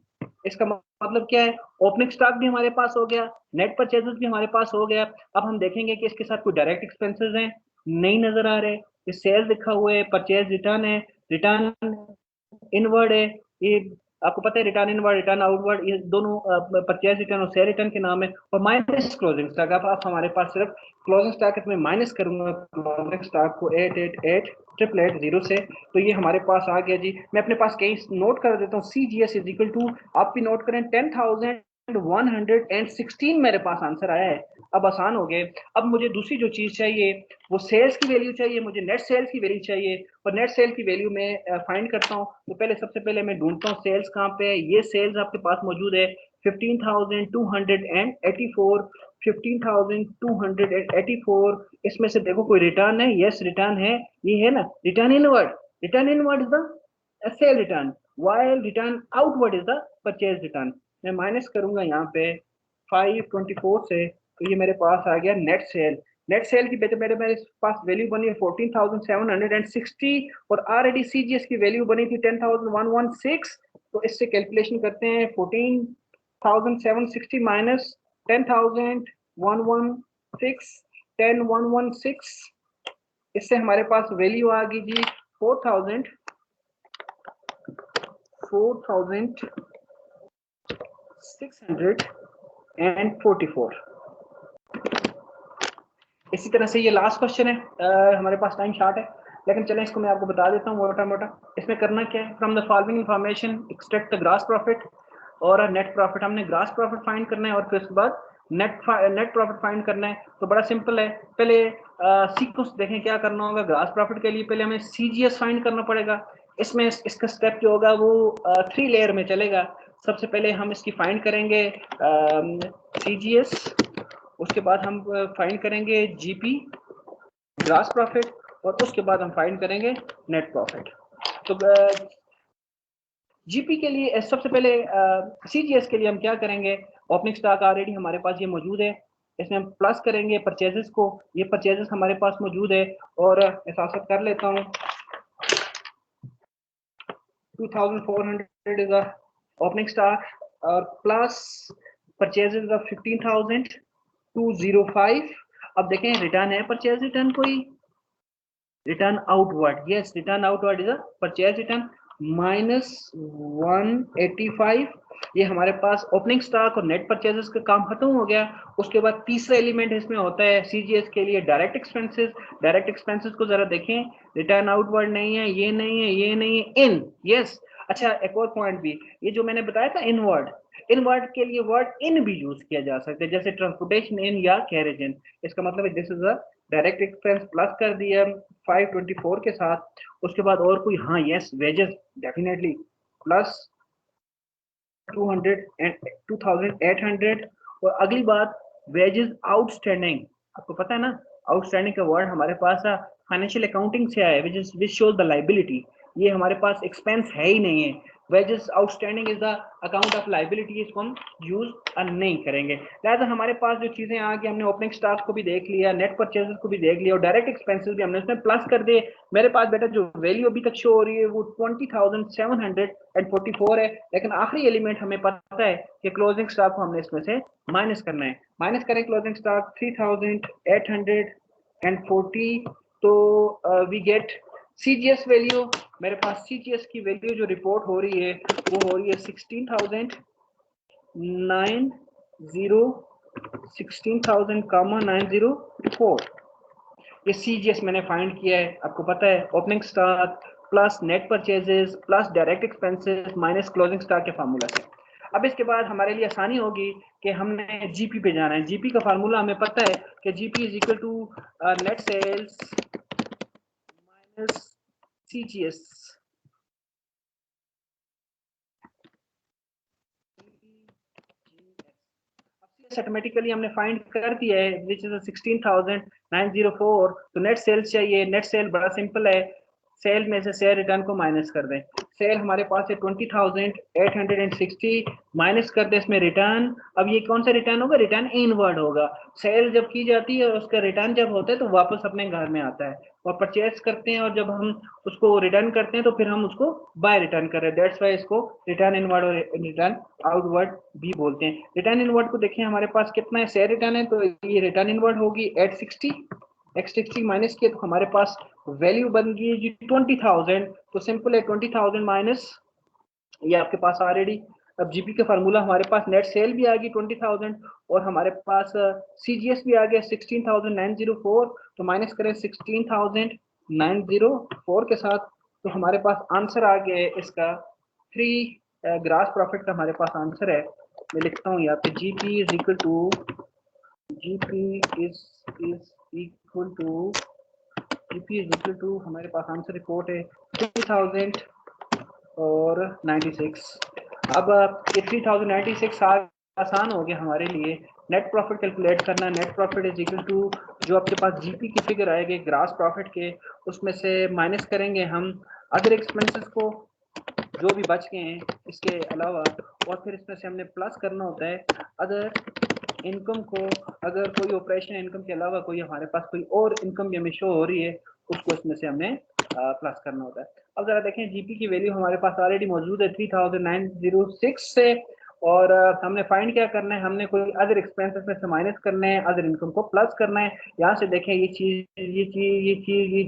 इसका मतलब क्या है? ओपनिंग स्टॉक भी हमारे पास हो गया, नेट परचेजेस भी हमारे पास हो गया। अब हम देखेंगे कि इसके साथ कोई डायरेक्ट एक्सपेंसेस हैं, नहीं नजर आ रहे। ये सेल्स लिखा हुआ है, परचेज रिटर्न है, रिटर्न इनवर्ड है। ये आपको पता है रिटर्न इनवर्ड रिटर्न आउटवर्ड, ये दोनों परचेज रिटर्न और सेल रिटर्न के नाम है। और माइनस क्लोजिंग स्टॉक, अब आप हमारे पास सिर्फ क्लोजिंग स्टॉक में माइनस करूंगा क्लोजिंग स्टॉक को 888,888 से, तो ये हमारे पास आ गया जी। मैं अपने पास कहीं नोट कर देता हूँ, सीजीएस इज इक्वल टू, आप भी नोट करें, 10,116 मेरे पास आंसर आया है। अब आसान हो गए। अब मुझे दूसरी जो चीज चाहिए वो सेल्स की वैल्यू चाहिए, मुझे नेट सेल्स की वैल्यू चाहिए। और नेट सेल की वैल्यू में फाइंड करता हूँ, तो सबसे पहले मैं ढूंढता हूँ सेल्स कहाँ पे है। ये सेल्स आपके पास मौजूद है 15,284, 15,284। इसमें से देखो कोई रिटर्न है? यस रिटर्न है, ये है ना return inward. Return inward is the cell return, while return outward is the purchase return. मैं माइनस करूंगा यहाँ पे 524 से, तो ये मेरे पास आ गया नेट सेल। नेट सेल की मेरे मेरे पास वैल्यू बनी है 14,760, और ऑलरेडी सीजीएस की वैल्यू बनी थी 10,116। तो इससे कैलकुलेशन करते हैं, 14,760 माइनस 10,116, 10,116, इससे हमारे पास वैल्यू आ गई जी 4,644। इसी तरह से ये लास्ट क्वेश्चन है, हमारे पास टाइम शॉर्ट है, लेकिन चलें इसको मैं आपको बता देता हूँ मोटा मोटा। इसमें करना क्या है? From the following information extract the gross profit और नेट प्रॉफिट। हमने ग्रॉस प्रॉफिट फाइंड करना है और फिर उसके बाद नेट प्रॉफिट फाइंड करना है। तो बड़ा सिंपल है, पहले सीक्वेंस देखें क्या करना होगा। ग्रॉस प्रॉफिट के लिए पहले हमें सीजीएस फाइंड करना पड़ेगा। इसमें इसका स्टेप जो होगा वो 3 लेयर में चलेगा। सबसे पहले हम इसकी फाइंड करेंगे CGS, उसके बाद हम फाइंड करेंगे GP ग्रास प्रॉफिट, और उसके बाद हम फाइंड करेंगे नेट प्रॉफिट। तो GP के लिए सबसे पहले CGS के लिए हम क्या करेंगे, ओपनिंग स्टॉक ऑलरेडी हमारे पास ये मौजूद है, इसमें हम प्लस करेंगे परचेजेस को, ये परचेजेस हमारे पास मौजूद है, और एहसास कर लेता हूँ 2400 इज द ओपनिंग स्टॉक और प्लस परचेजेस ऑफ 15,205। अब देखें रिटर्न है परचेज रिटर्न कोई, return outward, yes return outward is a purchase return -185। ये हमारे पास ओपनिंग स्टॉक और नेट परचेजेस का काम खत्म हो गया। उसके बाद तीसरा एलिमेंट इसमें होता है CGS के लिए डायरेक्ट एक्सपेंसेस। डायरेक्ट एक्सपेंसेस को जरा देखें, रिटर्न आउटवर्ड नहीं है, ये नहीं है, ये नहीं है, इन, यस। अच्छा एक और पॉइंट भी, ये जो मैंने बताया था इनवर्ड, इनवर्ड के लिए वर्ड इन भी यूज किया जा सकता है, जैसे ट्रांसपोर्टेशन इन या कैरेज इन। इसका मतलब है this is a direct expense plus कर दिया 524 के साथ। उसके बाद और कोई, हाँ यस वेजेस डेफिनेटली प्लस 2800। और अगली बात वेजेस आउटस्टैंडिंग, आपको पता है ना आउटस्टैंडिंग का वर्ड हमारे पास फाइनेंशियल अकाउंटिंग से आया है, विच शोज द लाइबिलिटी। ये हमारे पास एक्सपेंस है ही नहीं है, wages outstanding is the account of liability, इसको हम यूज नहीं करेंगे। लिहाजा हमारे पास जो चीजें आ गई, हमने ओपनिंग स्टॉक को भी देख लिया, नेट परचेजेस को भी देख लिया, और डायरेक्ट एक्सपेंसेस भी हमने उसमें प्लस कर दिए। मेरे पास बेटा जो वैल्यू अभी तक शो हो रही है वो 20,744 है, लेकिन आखिरी एलिमेंट हमें पता है कि क्लोजिंग स्टॉक को हमने इसमें से माइनस करना है। माइनस करें क्लोजिंग स्टॉक 3,840, तो वी गेट CGS वैल्यू। मेरे पास CGS की वैल्यू जो रिपोर्ट हो रही है वो हो रही है 16,904। ये CGS मैंने फाइंड किया है, आपको पता है opening stock plus net purchases plus direct expenses minus closing stock के फार्मूला से। अब इसके बाद हमारे लिए आसानी होगी कि हमने GP पे जाना है। GP का फार्मूला हमें पता है कि GP is equal to net sales minus CGS। Automatically हमने फाइंड कर दिया है विच इज 16,904। तो नेट सेल्स चाहिए, नेट सेल बड़ा सिंपल है, सेल में से सेल रिटर्न को माइनस कर दें। सेल हमारे पास है 20,860, माइनस कर दें इसमें रिटर्न। अब ये कौन सा रिटर्न होगा, रिटर्न इनवर्ड होगा। सेल जब की जाती है उसका रिटर्न जब होता है तो वापस अपने घर में आता है, और परचेज करते हैं, और जब हम उसको रिटर्न करते हैं तो फिर हम उसको बाय रिटर्न कर रहे हैं, दैट्स वाई इसको रिटर्न इनवर्ड और रिटर्न आउटवर्ड भी बोलते हैं। रिटर्न इनवर्ड को देखिए हमारे पास कितना है, सेल रिटर्न है, तो ये रिटर्न इनवर्ड होगी 860, x60 माइनस किया तो हमारे पास वैल्यू बन गई जी 20,000। तो सिंपल है 20,000 माइनस ये आपके पास ऑलरेडी। अब GP का फार्मूला हमारे पास नेट सेल भी आ गई 20,000, और हमारे पास CGS भी आ गया 16,904। तो माइनस करें 16,904 के साथ, तो हमारे पास आंसर आ गया है इसका 3 ग्रास प्रॉफिट का हमारे पास आंसर है। मैं लिखता हूँ यहाँ पे GP इज इक्वल टू हमारे पास आंसर रिपोर्ट है 3,096। अब ये 3,096 आसान हो गया हमारे लिए नेट प्रॉफिट कैलकुलेट करना। Net profit is equal to जो आपके पास GP की फिगर आएगी ग्रास प्रॉफिट के, उसमें से माइनस करेंगे हम अदर एक्सपेंसेस को जो भी बच गए हैं इसके अलावा, और फिर इसमें से हमने प्लस करना होता है अदर इनकम को। अगर कोई ऑपरेशन इनकम के अलावा कोई हमारे पास कोई और इनकम भी हमें शो हो रही है उसको इसमें से हमने प्लस करना होता है। अब जरा देखें GP की वैल्यू हमारे पास ऑलरेडी मौजूद है 3,906 से, और हमने फाइंड क्या करना है, हमने कोई अदर एक्सपेंसेस में से माइनस करना है, अदर इनकम को प्लस करना है। यहाँ से देखें ये चीज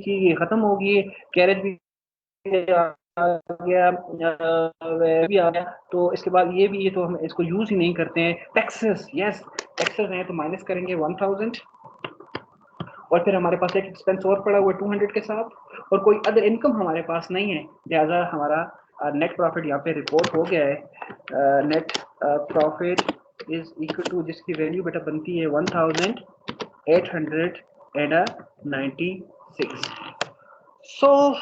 ये खत्म होगी, कैरेज भी आ गया, भी आ गया, तो इसके बाद ये भी, ये तो हम इसको यूज ही नहीं करते हैं। टैक्सेस, यस टैक्सेस हैं, तो माइनस करेंगे 1000, और फिर हमारे पास एक एक्सपेंस और पड़ा हुआ 200 के साथ, और कोई अदर इनकम हमारे पास नहीं है, लिहाजा हमारा नेट प्रॉफिट यहाँ पे रिपोर्ट हो गया है। Net profit is equal to, जिसकी वैल्यू बेटा बनती है 1,896। सो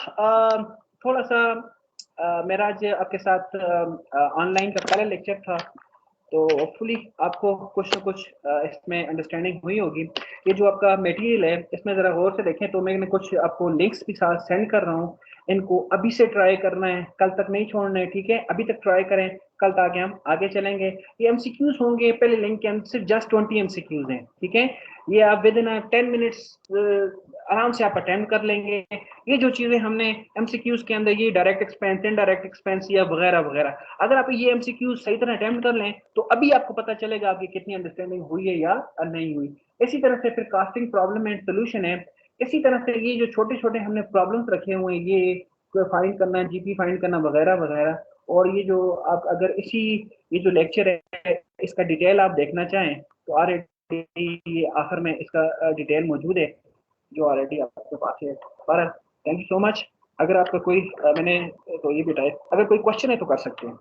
थोड़ा सा मेरा आज आपके साथ ऑनलाइन का पहला लेक्चर था, तो होपफुली आपको कुछ ना कुछ इसमें अंडरस्टैंडिंग हुई होगी। ये जो आपका मटेरियल है इसमें ज़रा गौर से देखें, तो मैंने कुछ आपको लिंक्स भी साथ सेंड कर रहा हूँ। इनको अभी से ट्राई करना है, कल तक नहीं छोड़ना है, ठीक है? अभी तक ट्राई करें, कल तक आगे हम आगे चलेंगे। ये एमसीक्यूज होंगे, पहले लिंक के अंदर सिर्फ जस्ट 20 एमसीक्यूज हैं, ठीक है? ये आप विद इन 10 मिनट्स आराम से आप अटेम्प्ट कर लेंगे। ये जो चीज़ें हमने एमसीक्यूज के अंदर, ये डायरेक्ट एक्सपेंस, इनडायरेक्ट एक्सपेंस या वगैरह वगैरह, अगर आप ये एमसीक्यूज सही तरह अटेम्प्ट कर लें तो अभी आपको पता चलेगा आपकी कितनी अंडरस्टैंडिंग हुई है या नहीं हुई। इसी तरह से फिर कास्टिंग प्रॉब्लम एंड सोल्यूशन है। इसी तरह से ये जो छोटे छोटे हमने प्रॉब्लम्स रखे हुए हैं, ये फाइंड करना, जीपी फाइंड करना वगैरह वगैरह। और ये जो आप अगर इसी ये जो लेक्चर है इसका डिटेल आप देखना चाहें तो ऑलरेडी ये आखिर में इसका डिटेल मौजूद है जो ऑलरेडी आपके पास है। पर थैंक यू सो मच। अगर आपका कोई मैंने तो ये बताया, अगर कोई क्वेश्चन है तो कर सकते हैं।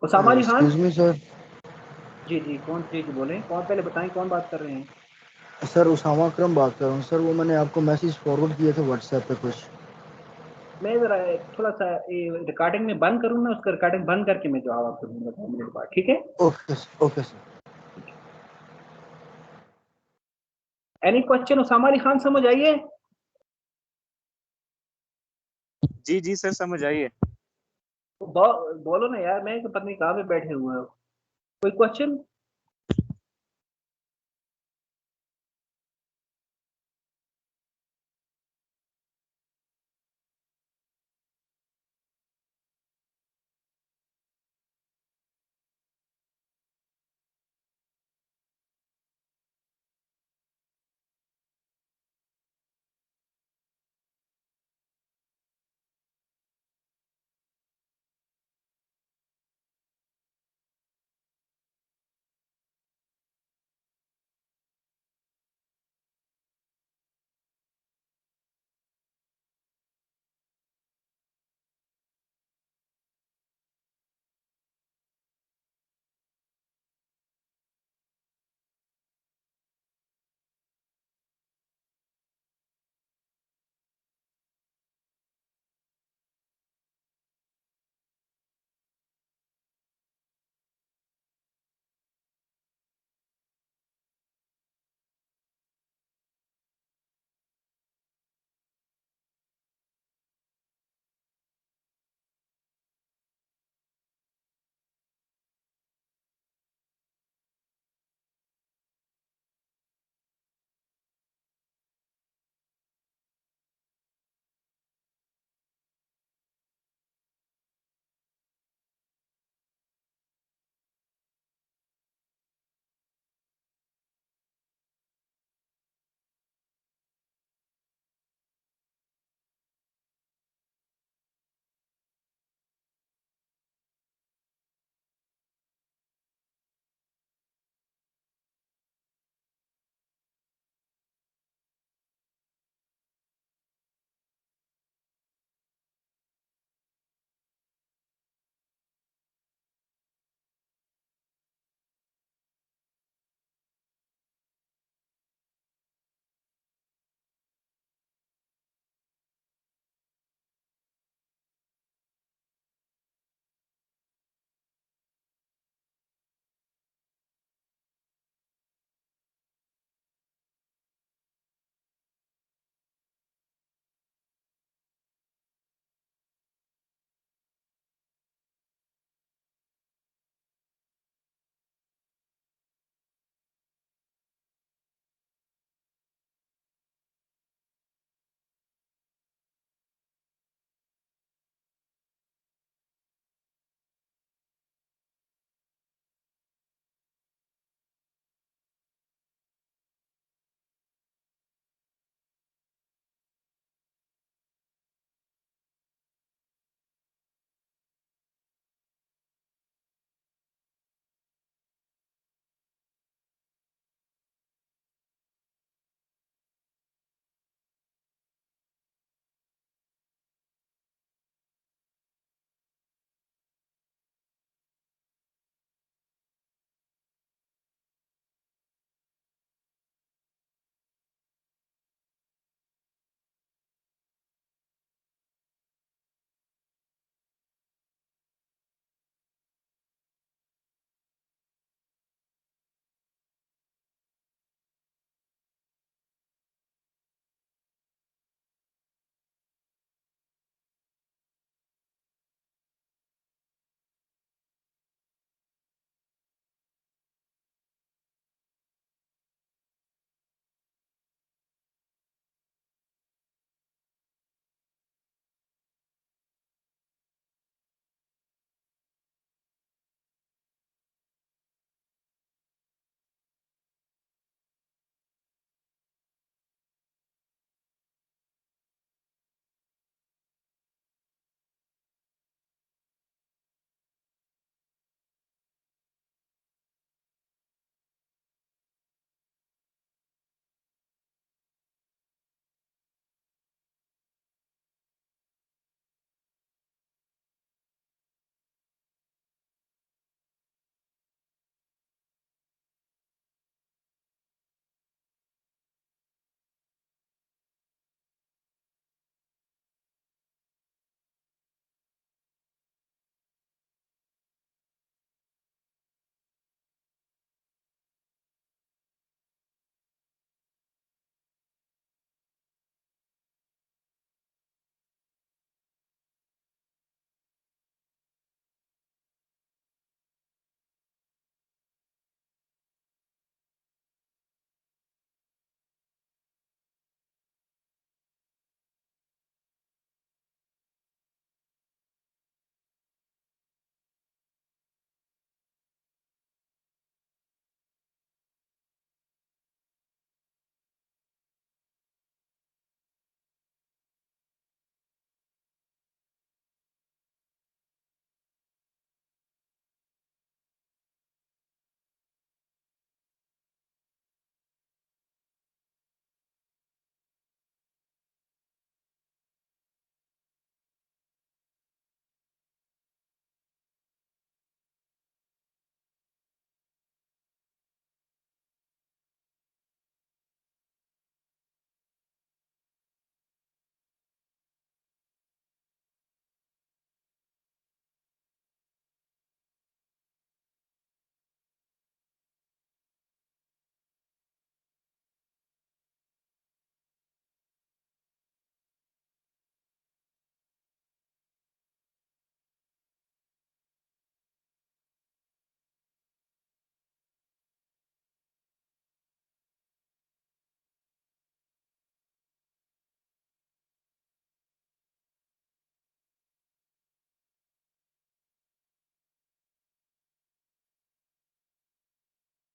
Usama Ali Khan. Excuse me sir. जी जी, कौन? जी जी बोलें, कौन? पहले बताएं कौन बात कर रहे हैं। सर उसामा अकरम बात कर रहा हूँ सर। वो मैंने आपको मैसेज फॉरवर्ड किए थे व्हाट्सएप पे कुछ। मैं जरा थोड़ा सा ये रिकॉर्डिंग में बंद करूँ ना, उसका रिकॉर्डिंग बंद करके मैं जवाब आपको दूंगा 2 मिनट बाद, ठीक है? Okay sir. Any question? Usama Ali Khan समझ आइए। जी जी सर, समझ आइए। बोलो ना यार, मैं तो पता नहीं कहाँ पे बैठे हुए हो। कोई क्वेश्चन?